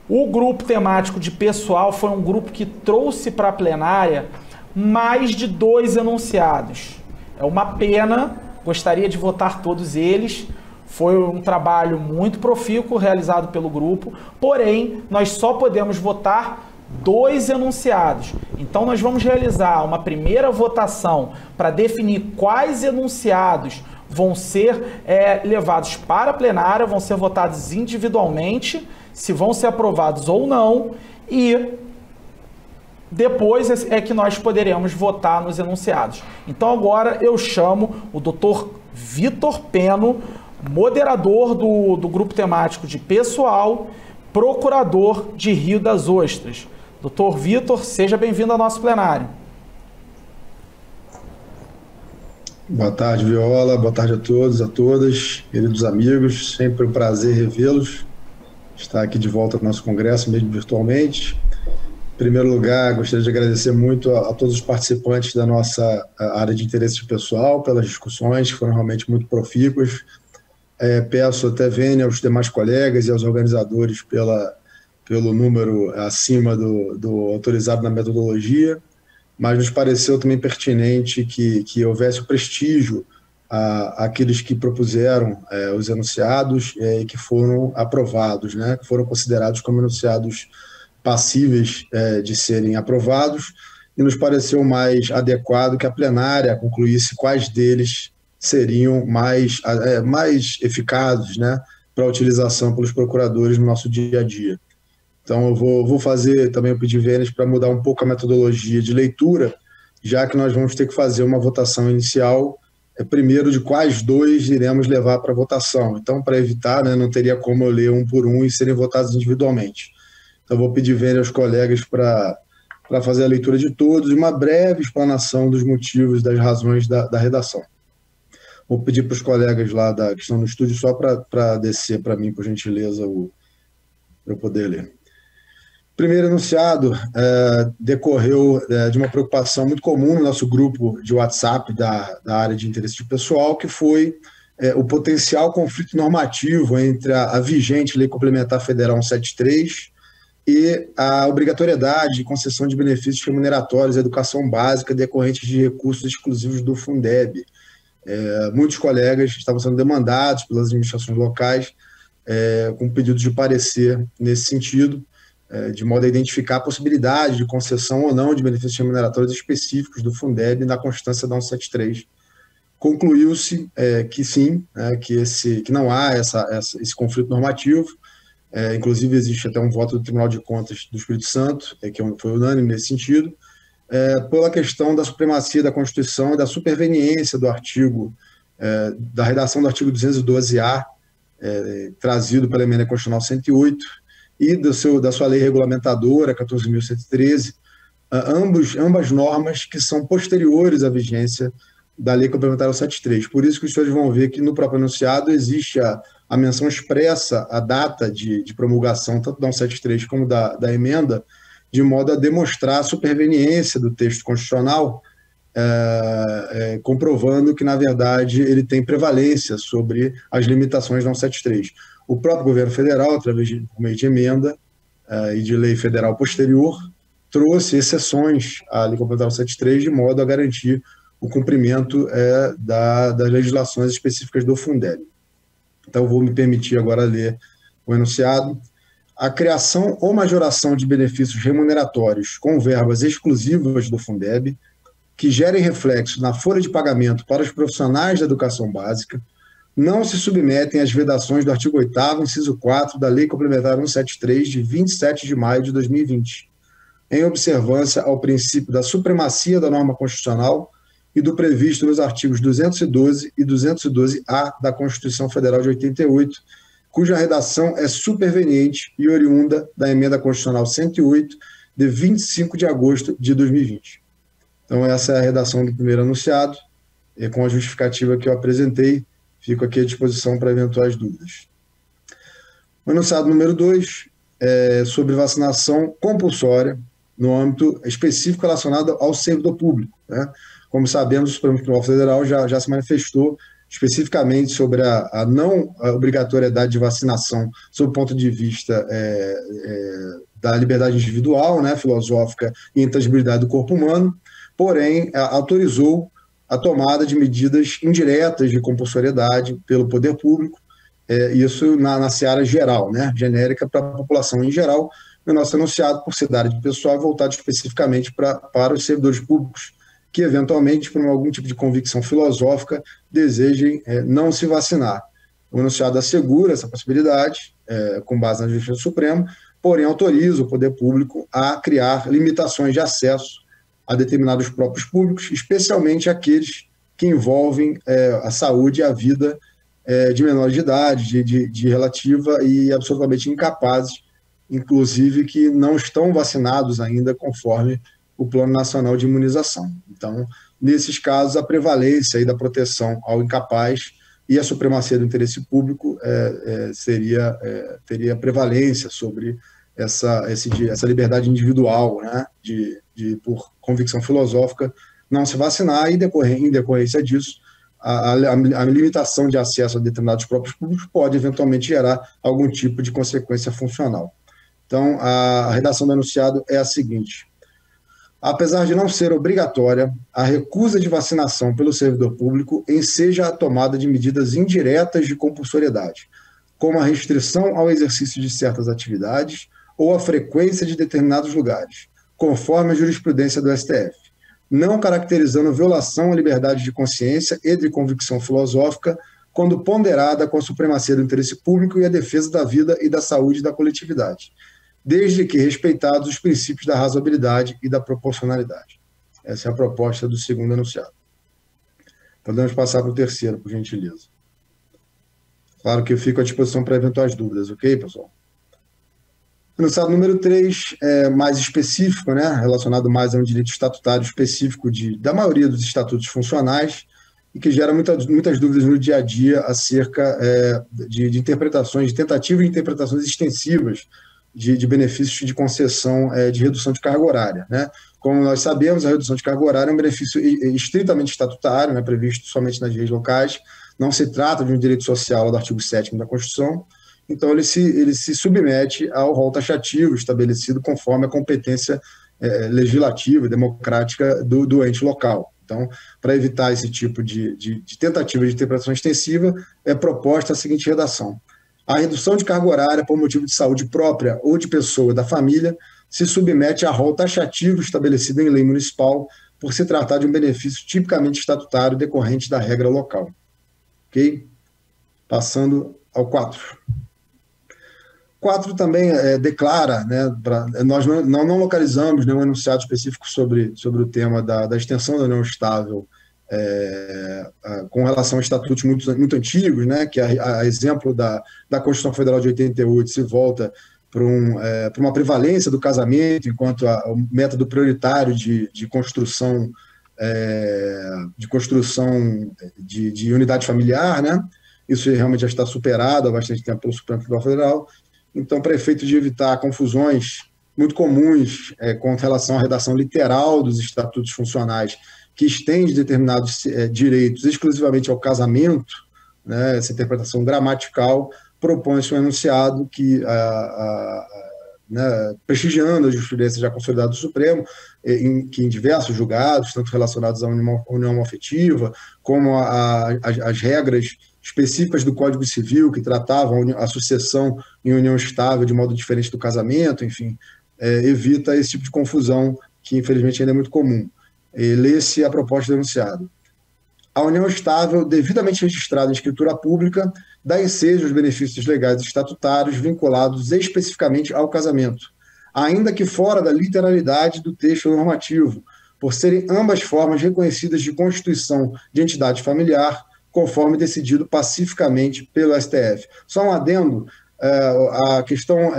O grupo temático de pessoal foi um grupo que trouxe para a plenária mais de 2 enunciados. É uma pena, gostaria de votar todos eles. Foi um trabalho muito profícuo realizado pelo grupo, porém, nós só podemos votar 2 enunciados. Então, nós vamos realizar uma primeira votação para definir quais enunciados vão ser levados para a plenária, vão ser votados individualmente, se vão ser aprovados ou não, e depois é que nós poderemos votar nos enunciados. Então, agora eu chamo o Dr. Vitor Peno, moderador do grupo temático de pessoal, procurador de Rio das Ostras. Doutor Vitor, seja bem-vindo ao nosso plenário. Boa tarde, Viola. Boa tarde a todos, a todas, queridos amigos. Sempre um prazer revê-los. Estar aqui de volta no nosso congresso, mesmo virtualmente. Em primeiro lugar, gostaria de agradecer muito a todos os participantes da nossa área de interesse pessoal pelas discussões, que foram realmente muito profícuas. Peço até vênia aos demais colegas e aos organizadores pelo número acima do autorizado na metodologia, mas nos pareceu também pertinente que houvesse o prestígio àqueles que propuseram os enunciados e que foram aprovados, né, que foram considerados como enunciados passíveis de serem aprovados, e nos pareceu mais adequado que a plenária concluísse quais deles seriam mais eficazes, né, para a utilização pelos procuradores no nosso dia a dia. Então, eu vou fazer também o pedir vênias para mudar um pouco a metodologia de leitura, já que nós vamos ter que fazer uma votação inicial, primeiro de quais 2 iremos levar para votação. Então, para evitar, né, não teria como eu ler um por um e serem votados individualmente. Então, vou pedir vênia aos colegas para fazer a leitura de todos e uma breve explanação dos motivos, das razões da redação. Vou pedir para os colegas lá que estão no estúdio só para descer para mim, por gentileza, para eu poder ler. O primeiro enunciado decorreu de uma preocupação muito comum no nosso grupo de WhatsApp da área de interesse de pessoal, que foi o potencial conflito normativo entre a vigente Lei Complementar Federal 173 e a obrigatoriedade de concessão de benefícios remuneratórios à educação básica decorrentes de recursos exclusivos do Fundeb. Muitos colegas estavam sendo demandados pelas administrações locais com pedidos de parecer nesse sentido, de modo a identificar a possibilidade de concessão ou não de benefícios remuneratórios específicos do Fundeb na constância da 173. Concluiu-se que sim, que não há esse conflito normativo. Inclusive, existe até um voto do Tribunal de Contas do Espírito Santo, que foi unânime nesse sentido, pela questão da supremacia da Constituição e da superveniência do artigo, da redação do artigo 212-A, trazido pela Emenda Constitucional 108, e da sua lei regulamentadora, 14.113, ambas normas que são posteriores à vigência da Lei Complementar 173. Por isso que os senhores vão ver que no próprio enunciado existe a menção expressa, a data de promulgação, tanto da 173 como da emenda, de modo a demonstrar a superveniência do texto constitucional comprovando que, na verdade, ele tem prevalência sobre as limitações da 173. O próprio governo federal, através de meio de emenda e de lei federal posterior, trouxe exceções à Lei Complementar 173 de modo a garantir o cumprimento das legislações específicas do Fundeb. Então, vou me permitir agora ler o enunciado. A criação ou majoração de benefícios remuneratórios com verbas exclusivas do Fundeb, que gerem reflexo na folha de pagamento para os profissionais da educação básica, não se submetem às vedações do artigo 8º, inciso 4, da Lei Complementar 173, de 27 de maio de 2020, em observância ao princípio da supremacia da norma constitucional e do previsto nos artigos 212 e 212-A da Constituição Federal de 88, cuja redação é superveniente e oriunda da Emenda Constitucional 108, de 25 de agosto de 2020. Então, essa é a redação do primeiro enunciado, e com a justificativa que eu apresentei, fico aqui à disposição para eventuais dúvidas. O enunciado número 2 é sobre vacinação compulsória no âmbito específico relacionado ao servidor público, né? Como sabemos, o Supremo Tribunal Federal já se manifestou especificamente sobre a não obrigatoriedade de vacinação sob o ponto de vista da liberdade individual, né, filosófica e intangibilidade do corpo humano, porém autorizou a tomada de medidas indiretas de compulsoriedade pelo poder público, isso na seara geral, né, genérica para a população em geral. O nosso enunciado, por ser da área de pessoal, é voltado especificamente para os servidores públicos que, eventualmente, por algum tipo de convicção filosófica, desejem não se vacinar. O enunciado assegura essa possibilidade, com base na justiça do Supremo, porém autoriza o poder público a criar limitações de acesso a determinados próprios públicos, especialmente aqueles que envolvem a saúde e a vida de menores de idade, de relativa e absolutamente incapazes, inclusive que não estão vacinados ainda conforme o Plano Nacional de Imunização. Então, nesses casos, a prevalência aí da proteção ao incapaz e a supremacia do interesse público teria prevalência sobre essa liberdade individual, né, de por convicção filosófica, não se vacinar, e em decorrência disso, a limitação de acesso a determinados próprios públicos pode eventualmente gerar algum tipo de consequência funcional. Então, a redação do enunciado é a seguinte: apesar de não ser obrigatória, a recusa de vacinação pelo servidor público enseja a tomada de medidas indiretas de compulsoriedade, como a restrição ao exercício de certas atividades ou a frequência de determinados lugares, conforme a jurisprudência do STF, não caracterizando violação à liberdade de consciência e de convicção filosófica, quando ponderada com a supremacia do interesse público e a defesa da vida e da saúde da coletividade, desde que respeitados os princípios da razoabilidade e da proporcionalidade. Essa é a proposta do segundo enunciado. Podemos passar para o terceiro, por gentileza. Claro que eu fico à disposição para eventuais dúvidas, ok, pessoal? Enunciado número 3 é mais específico, né, relacionado mais a um direito estatutário específico da maioria dos estatutos funcionais, e que gera muitas dúvidas no dia a dia acerca de interpretações, de tentativas de interpretações extensivas de benefícios de concessão de redução de carga horária, né? Como nós sabemos, a redução de carga horária é um benefício estritamente estatutário, né, previsto somente nas leis locais, não se trata de um direito social do artigo 7º da Constituição, então ele se submete ao rol taxativo estabelecido conforme a competência legislativa e democrática do ente local. Então, para evitar esse tipo de tentativa de interpretação extensiva, é proposta a seguinte redação: a redução de carga horária por motivo de saúde própria ou de pessoa da família se submete a rol taxativo estabelecido em lei municipal, por se tratar de um benefício tipicamente estatutário decorrente da regra local. Ok? Passando ao 4. 4 também declara, né, nós não localizamos nenhum enunciado específico sobre o tema da extensão da união estável com relação a estatutos muito antigos, né, que a exemplo da Constituição Federal de 88 se volta para uma prevalência do casamento enquanto o método prioritário de construção de unidade familiar, né? Isso realmente já está superado há bastante tempo pelo Supremo Tribunal Federal. Então, para efeito de evitar confusões muito comuns com relação à redação literal dos estatutos funcionais que estende determinados direitos exclusivamente ao casamento, né, essa interpretação gramatical, propõe-se um enunciado que, né, prestigiando a jurisprudência já consolidada do Supremo, que em diversos julgados, tanto relacionados à união afetiva, como as regras específicas do Código Civil, que tratavam a sucessão em união estável de modo diferente do casamento, enfim, evita esse tipo de confusão que, infelizmente, ainda é muito comum. Lê-se a proposta do enunciado. A união estável, devidamente registrada em escritura pública, dá ensejo aos benefícios legais e estatutários vinculados especificamente ao casamento, ainda que fora da literalidade do texto normativo, por serem ambas formas reconhecidas de constituição de entidade familiar, conforme decidido pacificamente pelo STF. Só um adendo, a questão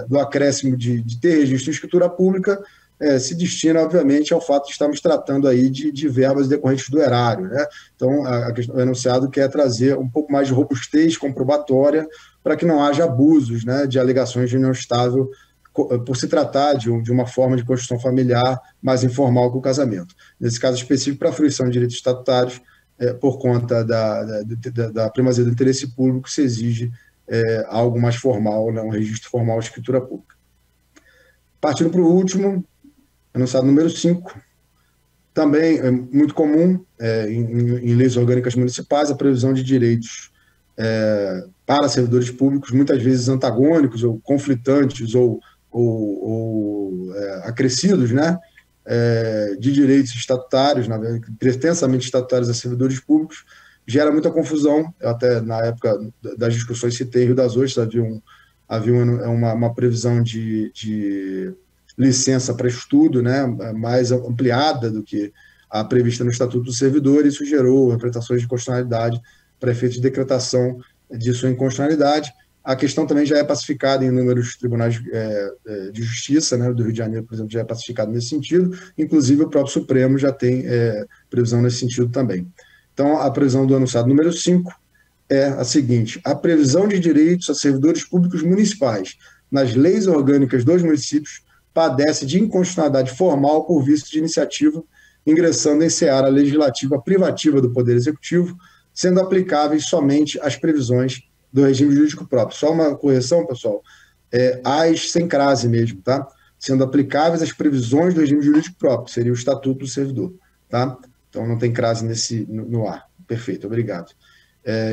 do acréscimo de ter registro em escritura pública se destina, obviamente, ao fato de estarmos tratando aí de verbas decorrentes do erário, né? Então, o enunciado quer trazer um pouco mais de robustez comprobatória para que não haja abusos, né, de alegações de união estável por se tratar de uma forma de constituição familiar mais informal que o casamento. Nesse caso específico, para a fruição de direitos estatutários, por conta da primazia do interesse público, se exige algo mais formal, né, um registro formal de escritura pública. Partindo para o último, enunciado número 5, também é muito comum em leis orgânicas municipais a previsão de direitos para servidores públicos, muitas vezes antagônicos ou conflitantes ou acrescidos, né, de direitos estatutários, pretensamente estatutários a servidores públicos, gera muita confusão. Eu até na época das discussões citei Rio das Ostras, havia uma previsão de licença para estudo, né, mais ampliada do que a prevista no Estatuto do Servidor, e isso gerou interpretações de constitucionalidade para efeito de decretação de sua inconstitucionalidade. A questão também já é pacificada em inúmeros tribunais de justiça, né, do Rio de Janeiro, por exemplo, já é pacificado nesse sentido, inclusive o próprio Supremo já tem previsão nesse sentido também. Então, a previsão do enunciado número 5 é a seguinte: a previsão de direitos a servidores públicos municipais nas leis orgânicas dos municípios padece de inconstitucionalidade formal por vício de iniciativa, ingressando em seara legislativa privativa do Poder Executivo, sendo aplicáveis somente às previsões do regime jurídico próprio. Só uma correção, pessoal, as sem crase mesmo, tá? Sendo aplicáveis às previsões do regime jurídico próprio, seria o Estatuto do Servidor, tá? Então não tem crase no ar. Perfeito, obrigado.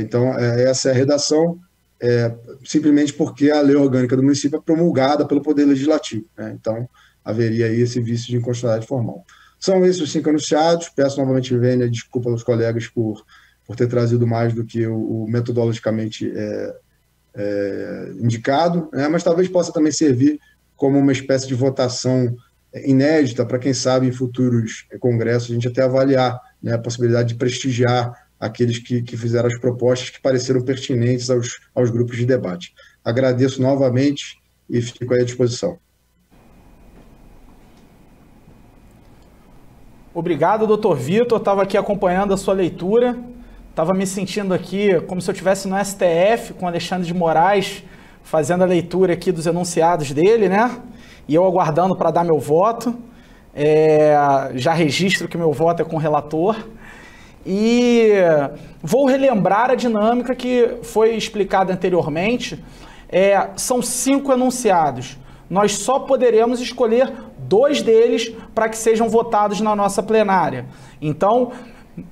Então, essa é a redação, simplesmente porque a lei orgânica do município é promulgada pelo Poder Legislativo, né? Então, haveria aí esse vício de inconstitucionalidade formal. São esses os 5 anunciados. Peço novamente, Vênia, desculpa aos colegas por ter trazido mais do que o metodologicamente indicado, né? Mas talvez possa também servir como uma espécie de votação inédita para, quem sabe, em futuros congressos, a gente até avaliar, né, a possibilidade de prestigiar aqueles que fizeram as propostas que pareceram pertinentes aos grupos de debate. Agradeço novamente e fico aí à disposição. Obrigado, doutor Vitor. Estava aqui acompanhando a sua leitura. Estava me sentindo aqui como se eu estivesse no STF com Alexandre de Moraes, fazendo a leitura aqui dos enunciados dele, né? E eu aguardando para dar meu voto. Já registro que meu voto é com o relator. E vou relembrar a dinâmica que foi explicada anteriormente. São 5 enunciados. Nós só poderemos escolher 2 deles para que sejam votados na nossa plenária. Então,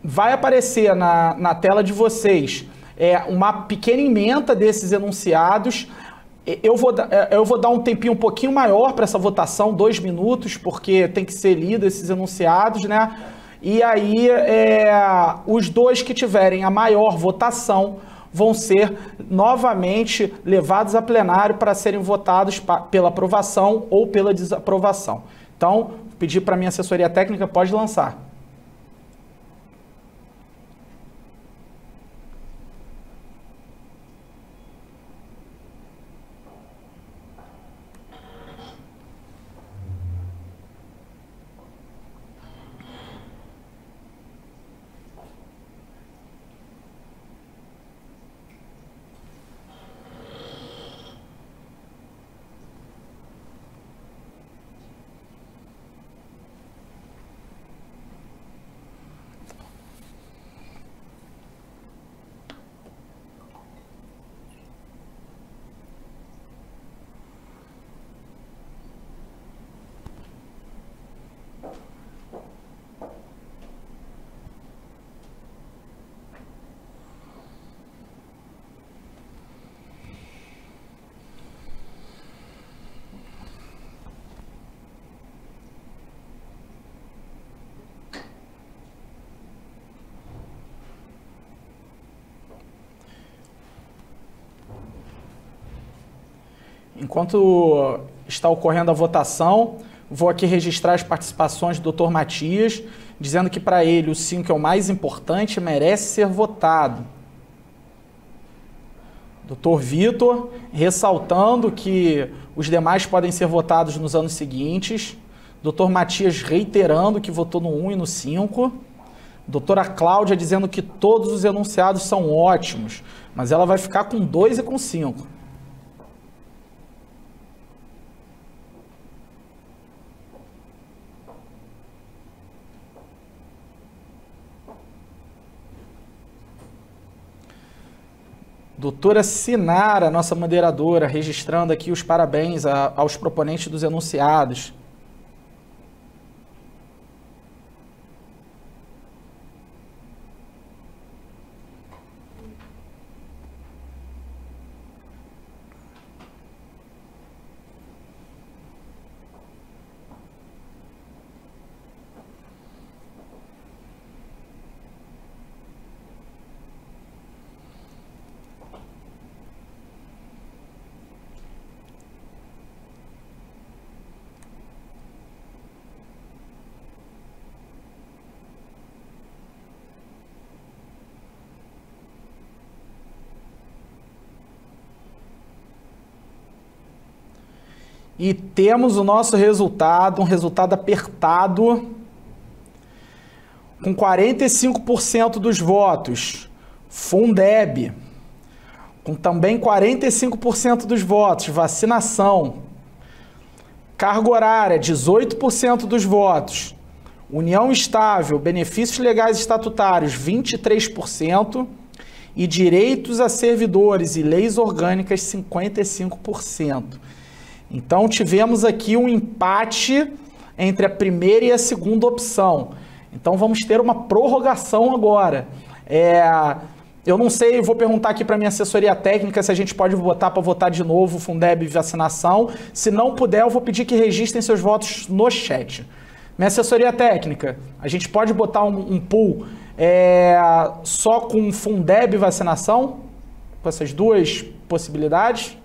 vai aparecer na tela de vocês uma pequena ementa desses enunciados. Eu vou dar um tempinho um pouquinho maior para essa votação, 2 minutos, porque tem que ser lido esses enunciados, né? E aí, os 2 que tiverem a maior votação vão ser novamente levados a plenário para serem votados pela aprovação ou pela desaprovação. Então, pedir para a minha assessoria técnica, pode lançar. Enquanto está ocorrendo a votação, vou aqui registrar as participações do Dr. Matias, dizendo que para ele o 5 é o mais importante e merece ser votado. Dr. Vitor, ressaltando que os demais podem ser votados nos anos seguintes. Dr. Matias reiterando que votou no 1 e no 5. Doutora Cláudia dizendo que todos os enunciados são ótimos, mas ela vai ficar com 2 e com 5. Doutora Sinara, nossa moderadora, registrando aqui os parabéns aos proponentes dos enunciados. E temos o nosso resultado, um resultado apertado, com 45% dos votos, Fundeb, com também 45% dos votos, vacinação, carga horária, 18% dos votos, união estável, benefícios legais estatutários, 23%, e direitos a servidores e leis orgânicas, 55%. Então, tivemos aqui um empate entre a primeira e a segunda opção. Então, vamos ter uma prorrogação agora. Eu não sei, vou perguntar aqui para a minha assessoria técnica se a gente pode botar para votar de novo o Fundeb e vacinação. Se não puder, eu vou pedir que registrem seus votos no chat. Minha assessoria técnica, a gente pode botar um pool só com Fundeb e vacinação? Com essas duas possibilidades?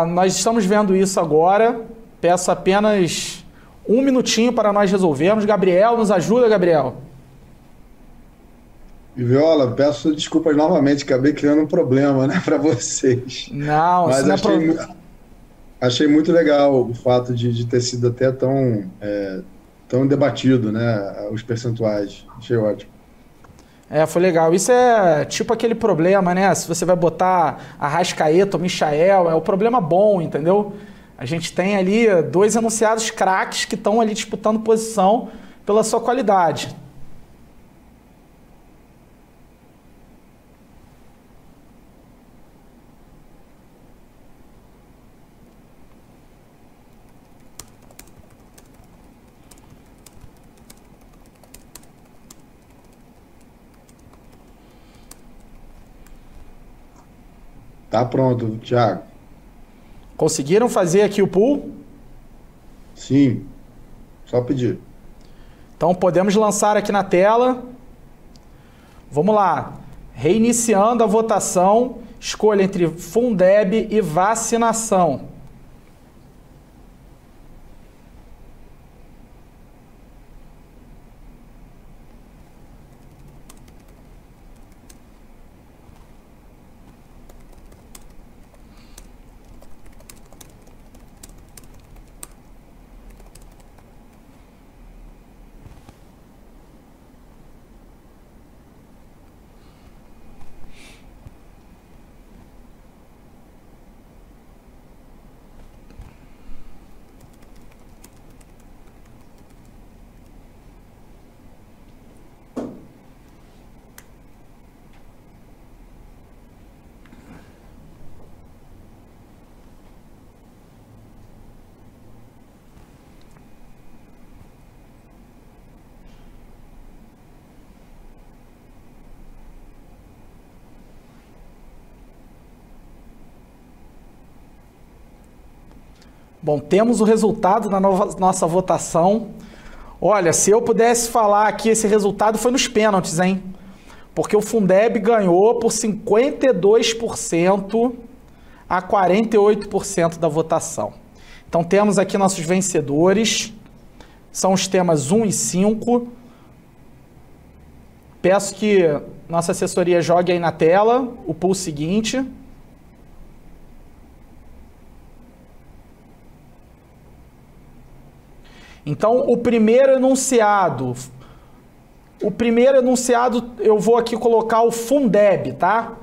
Nós estamos vendo isso agora. Peço apenas um minutinho para nós resolvermos. Gabriel, nos ajuda, Gabriel. Viola, peço desculpas novamente, acabei criando um problema, né, para vocês. Não, mas achei muito legal o fato de ter sido até tão debatido, né, os percentuais. Achei ótimo. Foi legal. Isso é tipo aquele problema, né? Se você vai botar Arrascaeta ou Michael, é o problema bom, entendeu? A gente tem ali 2 enunciados craques que estão ali disputando posição pela sua qualidade. Tá pronto, Thiago. Conseguiram fazer aqui o pool? Sim, só pedir. Então podemos lançar aqui na tela. Vamos lá. Reiniciando a votação, escolha entre Fundeb e vacinação. Bom, temos o resultado da nossa votação. Olha, se eu pudesse falar aqui, esse resultado foi nos pênaltis, hein? Porque o Fundeb ganhou por 52% a 48% da votação. Então temos aqui nossos vencedores. São os temas 1 e 5. Peço que nossa assessoria jogue aí na tela o pool seguinte. Então, o primeiro enunciado, eu vou aqui colocar o Fundeb, tá?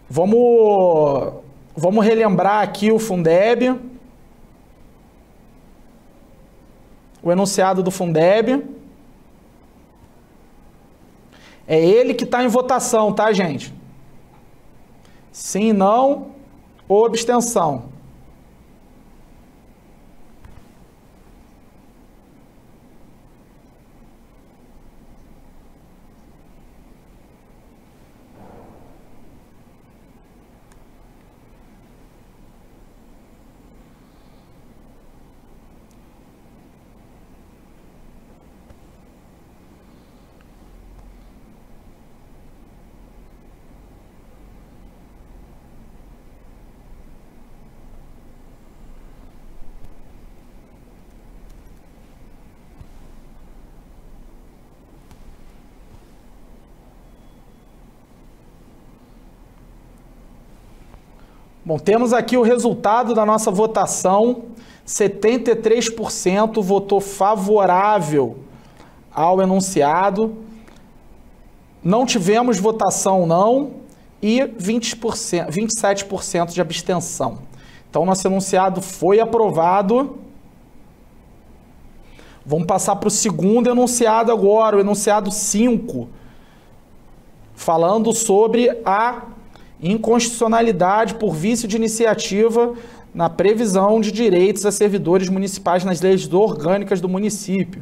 Vamos relembrar aqui o Fundeb. O enunciado do Fundeb. É ele que está em votação, tá, gente? Sim, não ou abstenção. Bom, temos aqui o resultado da nossa votação. 73% votou favorável ao enunciado. Não tivemos votação não e 27% de abstenção. Então, nosso enunciado foi aprovado. Vamos passar para o segundo enunciado agora, o enunciado 5, falando sobre a inconstitucionalidade por vício de iniciativa na previsão de direitos a servidores municipais nas leis orgânicas do município.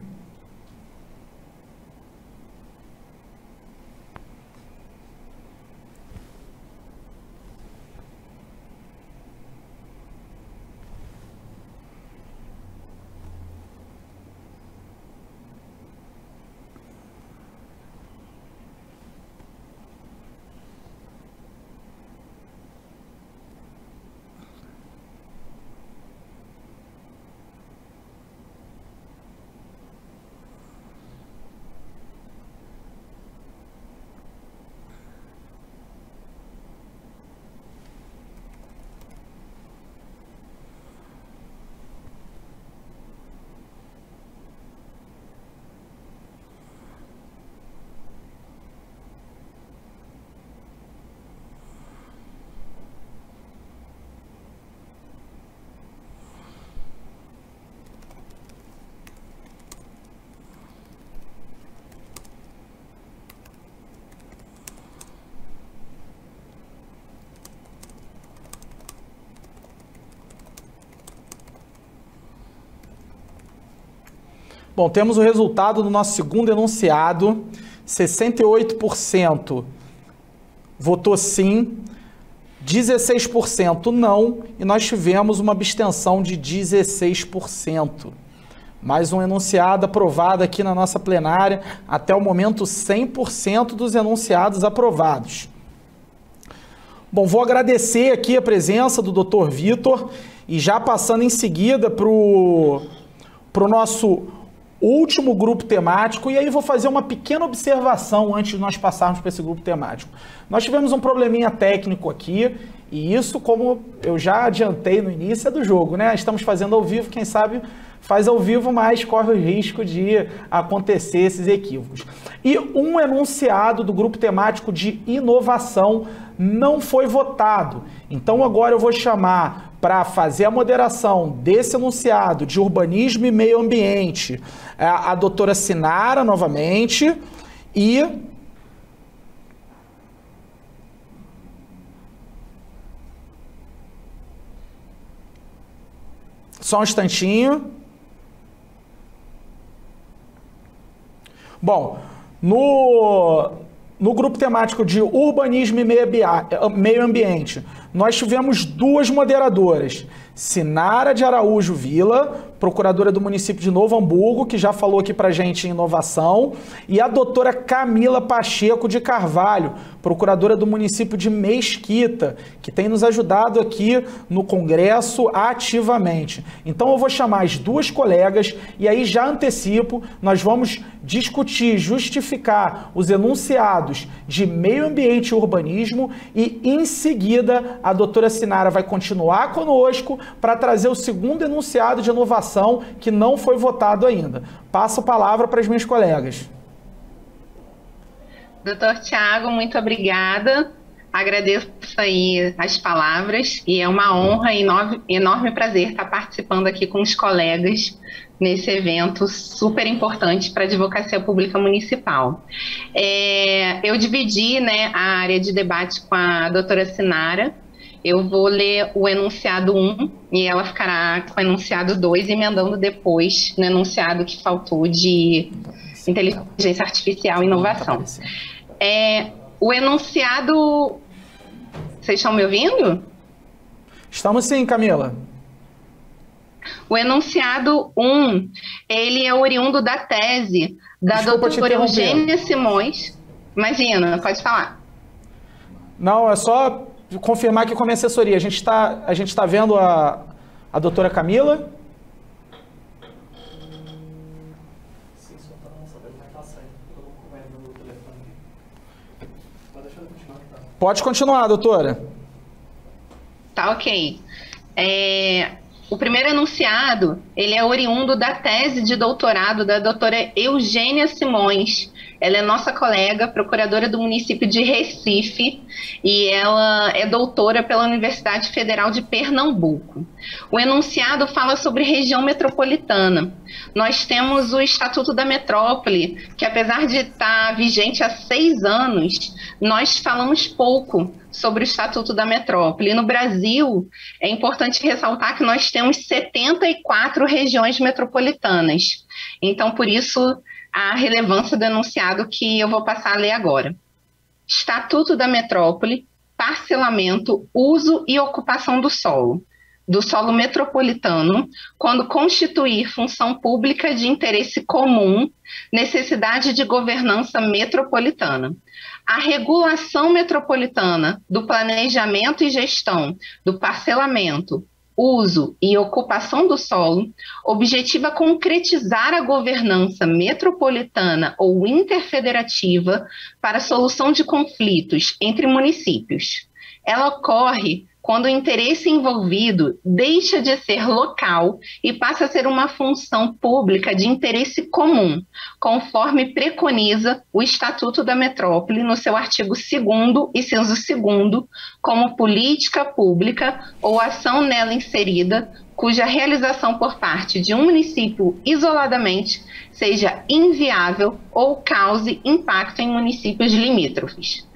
Bom, temos o resultado do nosso segundo enunciado. 68% votou sim, 16% não, e nós tivemos uma abstenção de 16%. Mais um enunciado aprovado aqui na nossa plenária. Até o momento, 100% dos enunciados aprovados. Bom, vou agradecer aqui a presença do Dr. Vitor e já passando em seguida para o nosso último grupo temático, e aí vou fazer uma pequena observação antes de nós passarmos para esse grupo temático. Nós tivemos um probleminha técnico aqui, e isso, como eu já adiantei no início, é do jogo, né? Estamos fazendo ao vivo, quem sabe faz ao vivo, mas corre o risco de acontecer esses equívocos. E um enunciado do grupo temático de inovação não foi votado. Então agora eu vou chamar para fazer a moderação desse enunciado de urbanismo e meio ambiente a doutora Sinara novamente e só um instantinho. Bom, no grupo temático de urbanismo e meio ambiente, nós tivemos duas moderadoras, Sinara de Araújo Vila, procuradora do município de Novo Hamburgo, que já falou aqui pra gente em inovação, e a doutora Camila Pacheco de Carvalho, procuradora do município de Mesquita, que tem nos ajudado aqui no Congresso ativamente. Então eu vou chamar as duas colegas e aí já antecipo, nós vamos discutir, justificar os enunciados de meio ambiente e urbanismo e em seguida a doutora Sinara vai continuar conosco para trazer o segundo enunciado de inovação que não foi votado ainda. Passo a palavra para as minhas colegas. Doutor Tiago, muito obrigada. Agradeço aí as palavras e é uma honra e enorme prazer estar participando aqui com os colegas nesse evento super importante para a advocacia pública municipal. Eu dividi, né, a área de debate com a doutora Sinara. Eu vou ler o enunciado 1 e ela ficará com o enunciado 2, emendando depois no enunciado que faltou de inteligência artificial e inovação. O enunciado... Vocês estão me ouvindo? Estamos sim, Camila. O enunciado 1, ele é oriundo da tese da doutora Eugênia Simões. Imagina, pode falar. Não, é só confirmar aqui com a minha assessoria. A gente tá vendo a doutora Camila? Pode continuar, doutora. Tá, ok. O primeiro enunciado, ele é oriundo da tese de doutorado da doutora Eugênia Simões. Ela é nossa colega, procuradora do município de Recife, e ela é doutora pela Universidade Federal de Pernambuco. O enunciado fala sobre região metropolitana. Nós temos o Estatuto da Metrópole, que apesar de estar vigente há 6 anos, nós falamos pouco sobre o Estatuto da Metrópole. E no Brasil, é importante ressaltar que nós temos 74 regiões metropolitanas. Então, por isso, a relevância do enunciado que eu vou passar a ler agora. Estatuto da Metrópole, parcelamento, uso e ocupação do solo metropolitano, quando constituir função pública de interesse comum, necessidade de governança metropolitana. A regulação metropolitana do planejamento e gestão do parcelamento, uso e ocupação do solo objetiva concretizar a governança metropolitana ou interfederativa para a solução de conflitos entre municípios. Ela ocorre quando o interesse envolvido deixa de ser local e passa a ser uma função pública de interesse comum, conforme preconiza o Estatuto da Metrópole no seu artigo 2º, inciso 2º, como política pública ou ação nela inserida, cuja realização por parte de um município isoladamente seja inviável ou cause impacto em municípios limítrofes.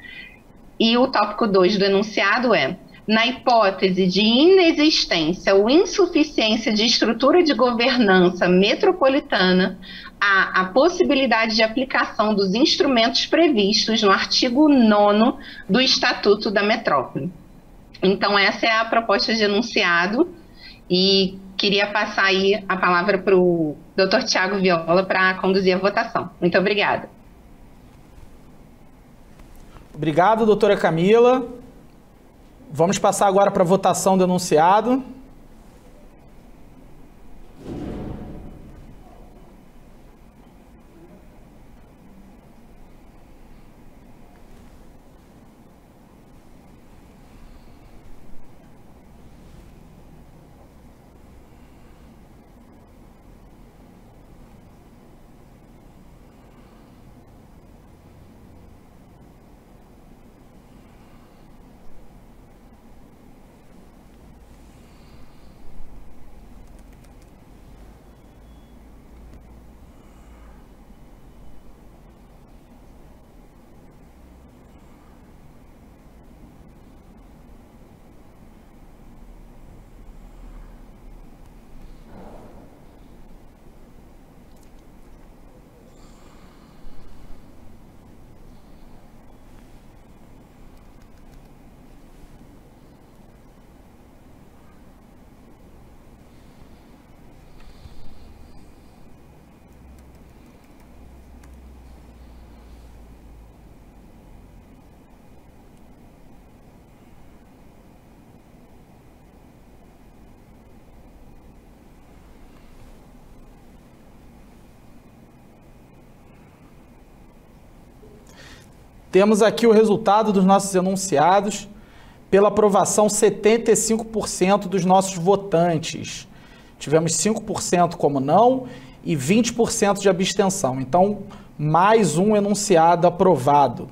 E o tópico 2 do enunciado é: na hipótese de inexistência ou insuficiência de estrutura de governança metropolitana, há a possibilidade de aplicação dos instrumentos previstos no artigo 9º do Estatuto da Metrópole. Então, essa é a proposta de enunciado e queria passar aí a palavra para o Dr. Tiago Viola para conduzir a votação. Muito obrigada. Obrigado, doutora Camila. Vamos passar agora para a votação do enunciado. Temos aqui o resultado dos nossos enunciados. Pela aprovação, 75% dos nossos votantes. Tivemos 5% como não e 20% de abstenção. Então, mais um enunciado aprovado.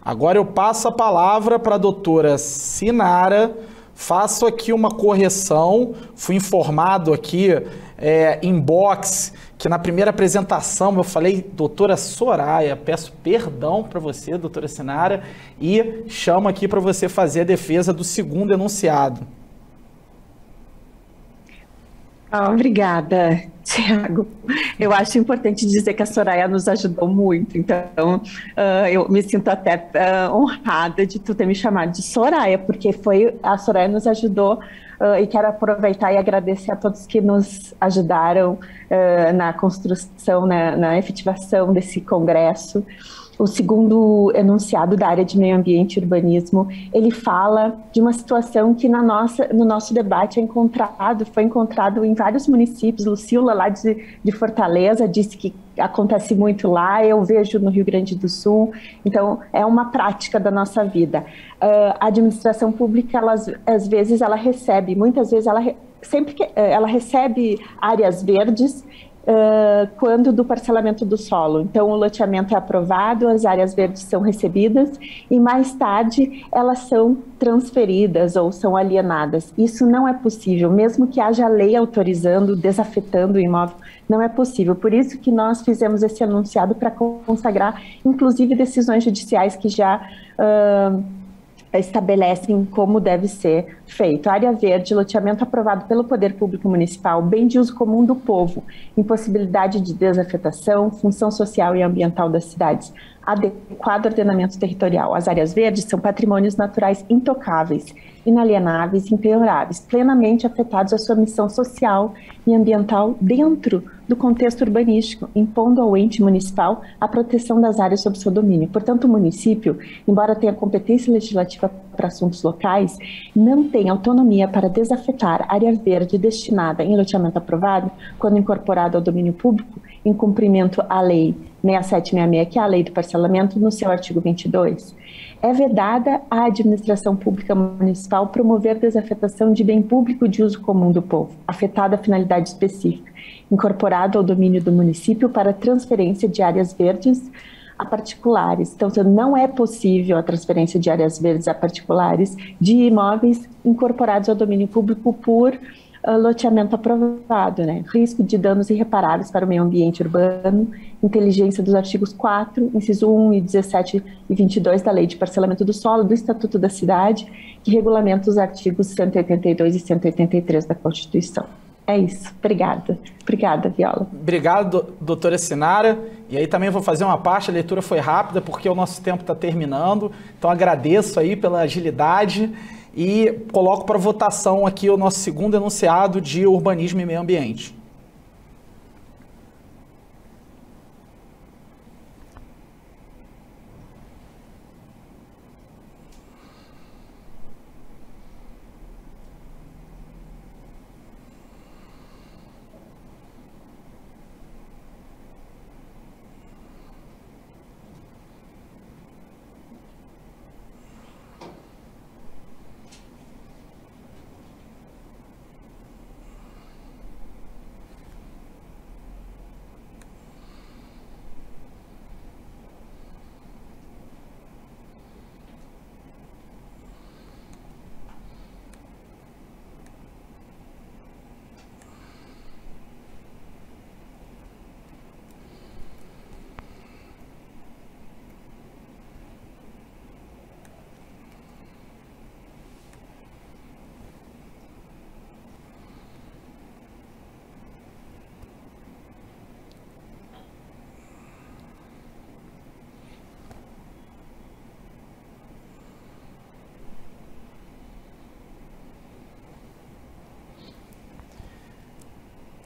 Agora eu passo a palavra para a doutora Sinara. Faço aqui uma correção. Fui informado aqui em box que na primeira apresentação eu falei doutora Soraya. Peço perdão para você, doutora Sinara, e chamo aqui para você fazer a defesa do segundo enunciado. Obrigada, Tiago. Eu acho importante dizer que a Soraya nos ajudou muito, então eu me sinto até honrada de tu ter me chamado de Soraya, porque a Soraya nos ajudou e quero aproveitar e agradecer a todos que nos ajudaram na construção, na efetivação desse congresso. O segundo enunciado da área de meio ambiente e urbanismo, ele fala de uma situação que no nosso debate foi encontrado em vários municípios. Lucila, lá de Fortaleza, disse que acontece muito lá, eu vejo no Rio Grande do Sul, então é uma prática da nossa vida. A administração pública, às vezes, ela recebe, muitas vezes, ela recebe áreas verdes, quando do parcelamento do solo. Então o loteamento é aprovado, as áreas verdes são recebidas e mais tarde elas são transferidas ou são alienadas. Isso não é possível, mesmo que haja lei autorizando, desafetando o imóvel, não é possível. Por isso que nós fizemos esse enunciado para consagrar, inclusive, decisões judiciais que já estabelecem como deve ser feito. Área verde, loteamento aprovado pelo Poder Público Municipal, bem de uso comum do povo, impossibilidade de desafetação, função social e ambiental das cidades, adequado ordenamento territorial. As áreas verdes são patrimônios naturais intocáveis, inalienáveis e impenhoráveis, plenamente afetados à sua missão social e ambiental dentro do contexto urbanístico, impondo ao ente municipal a proteção das áreas sob seu domínio. Portanto, o município, embora tenha competência legislativa para assuntos locais, não tem autonomia para desafetar área verde destinada em loteamento aprovado, quando incorporado ao domínio público, em cumprimento à Lei 6766, que é a Lei do Parcelamento, no seu artigo 22. É vedada à administração pública municipal promover desafetação de bem público de uso comum do povo, afetada a finalidade específica, incorporado ao domínio do município para transferência de áreas verdes a particulares. Então, não é possível a transferência de áreas verdes a particulares de imóveis incorporados ao domínio público por loteamento aprovado, né? Risco de danos irreparáveis para o meio ambiente urbano, inteligência dos artigos 4, inciso 1 e 17 e 22 da Lei de Parcelamento do Solo, do Estatuto da Cidade, que regulamenta os artigos 182 e 183 da Constituição. É isso. Obrigada. Obrigada, Viola. Obrigado, doutora Sinara. E aí também vou fazer uma parte, a leitura foi rápida porque o nosso tempo está terminando, então agradeço aí pela agilidade e coloco para votação aqui o nosso segundo enunciado de urbanismo e meio ambiente.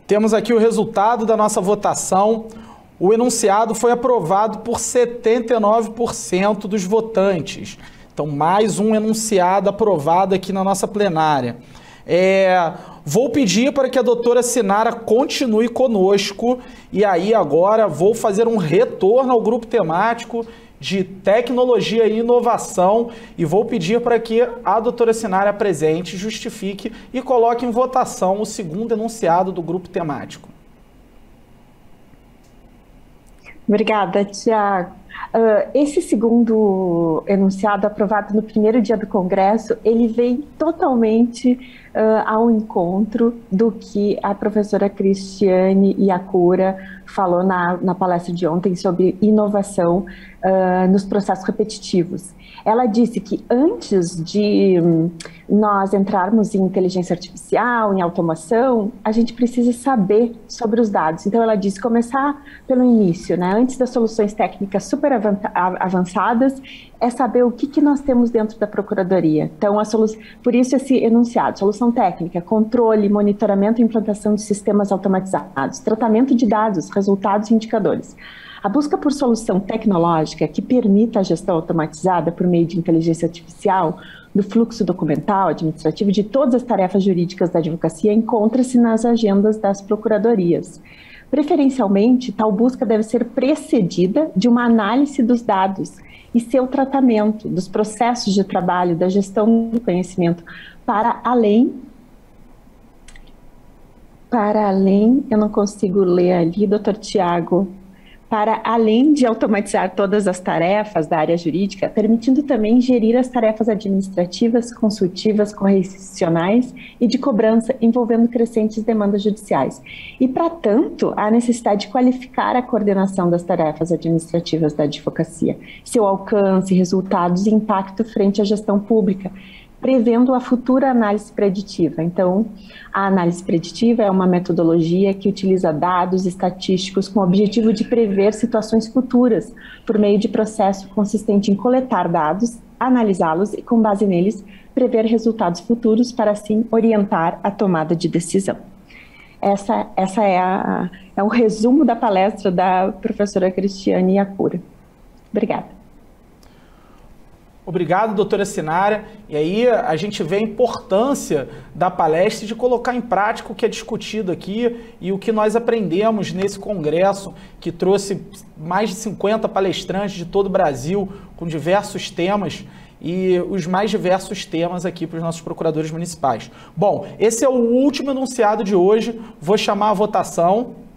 Temos aqui o resultado da nossa votação. O enunciado foi aprovado por 79% dos votantes. Então, mais um enunciado aprovado aqui na nossa plenária. Vou pedir para que a doutora Sinara continue conosco e aí agora vou fazer um retorno ao grupo temático de Tecnologia e Inovação, e vou pedir para que a doutora Sinara apresente, justifique e coloque em votação o segundo enunciado do grupo temático. Obrigada, Tiago. Esse segundo enunciado, aprovado no primeiro dia do Congresso, ele vem totalmente ao encontro do que a professora Cristiane Iacura falou na palestra de ontem sobre inovação nos processos repetitivos. Ela disse que antes de nós entrarmos em inteligência artificial, em automação, a gente precisa saber sobre os dados. Então, ela disse começar pelo início, né? Antes das soluções técnicas super avançadas, é saber o que nós temos dentro da Procuradoria. Então, por isso esse enunciado: solução técnica, controle, monitoramento e implantação de sistemas automatizados, tratamento de dados, resultados e indicadores. A busca por solução tecnológica que permita a gestão automatizada por meio de inteligência artificial do fluxo documental, administrativo de todas as tarefas jurídicas da advocacia encontra-se nas agendas das procuradorias. Preferencialmente, tal busca deve ser precedida de uma análise dos dados e seu tratamento, dos processos de trabalho, da gestão do conhecimento, para além, eu não consigo ler ali, doutor Tiago, para além de automatizar todas as tarefas da área jurídica, permitindo também gerir as tarefas administrativas, consultivas, correcionais e de cobrança, envolvendo crescentes demandas judiciais. E, para tanto, há necessidade de qualificar a coordenação das tarefas administrativas da advocacia, seu alcance, resultados e impacto frente à gestão pública, prevendo a futura análise preditiva. Então, a análise preditiva é uma metodologia que utiliza dados estatísticos com o objetivo de prever situações futuras, por meio de processo consistente em coletar dados, analisá-los e, com base neles, prever resultados futuros para, assim, orientar a tomada de decisão. Essa é o resumo da palestra da professora Cristiane Iacura. Obrigada. Obrigado, doutora Sinara. E aí a gente vê a importância da palestra de colocar em prática o que é discutido aqui e o que nós aprendemos nesse congresso, que trouxe mais de 50 palestrantes de todo o Brasil com diversos temas e os mais diversos temas aqui para os nossos procuradores municipais. Bom, esse é o último enunciado de hoje. Vou chamar a votação.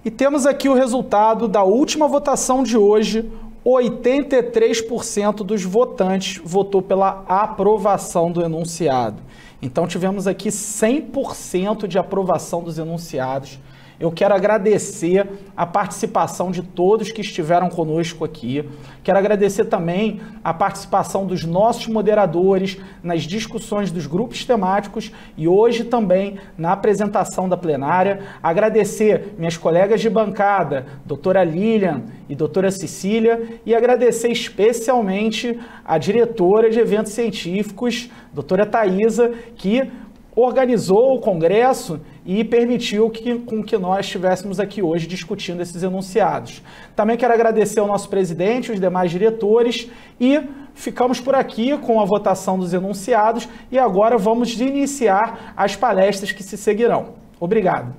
E temos aqui o resultado da última votação de hoje. 83% dos votantes votou pela aprovação do enunciado. Então tivemos aqui 100% de aprovação dos enunciados. Eu quero agradecer a participação de todos que estiveram conosco aqui. Quero agradecer também a participação dos nossos moderadores nas discussões dos grupos temáticos e hoje também na apresentação da plenária. Agradecer minhas colegas de bancada, doutora Lilian e doutora Cecília, e agradecer especialmente a diretora de eventos científicos, doutora Thaisa, que organizou o congresso e permitiu com que nós estivéssemos aqui hoje discutindo esses enunciados. Também quero agradecer ao nosso presidente, os demais diretores, e ficamos por aqui com a votação dos enunciados e agora vamos iniciar as palestras que se seguirão. Obrigado.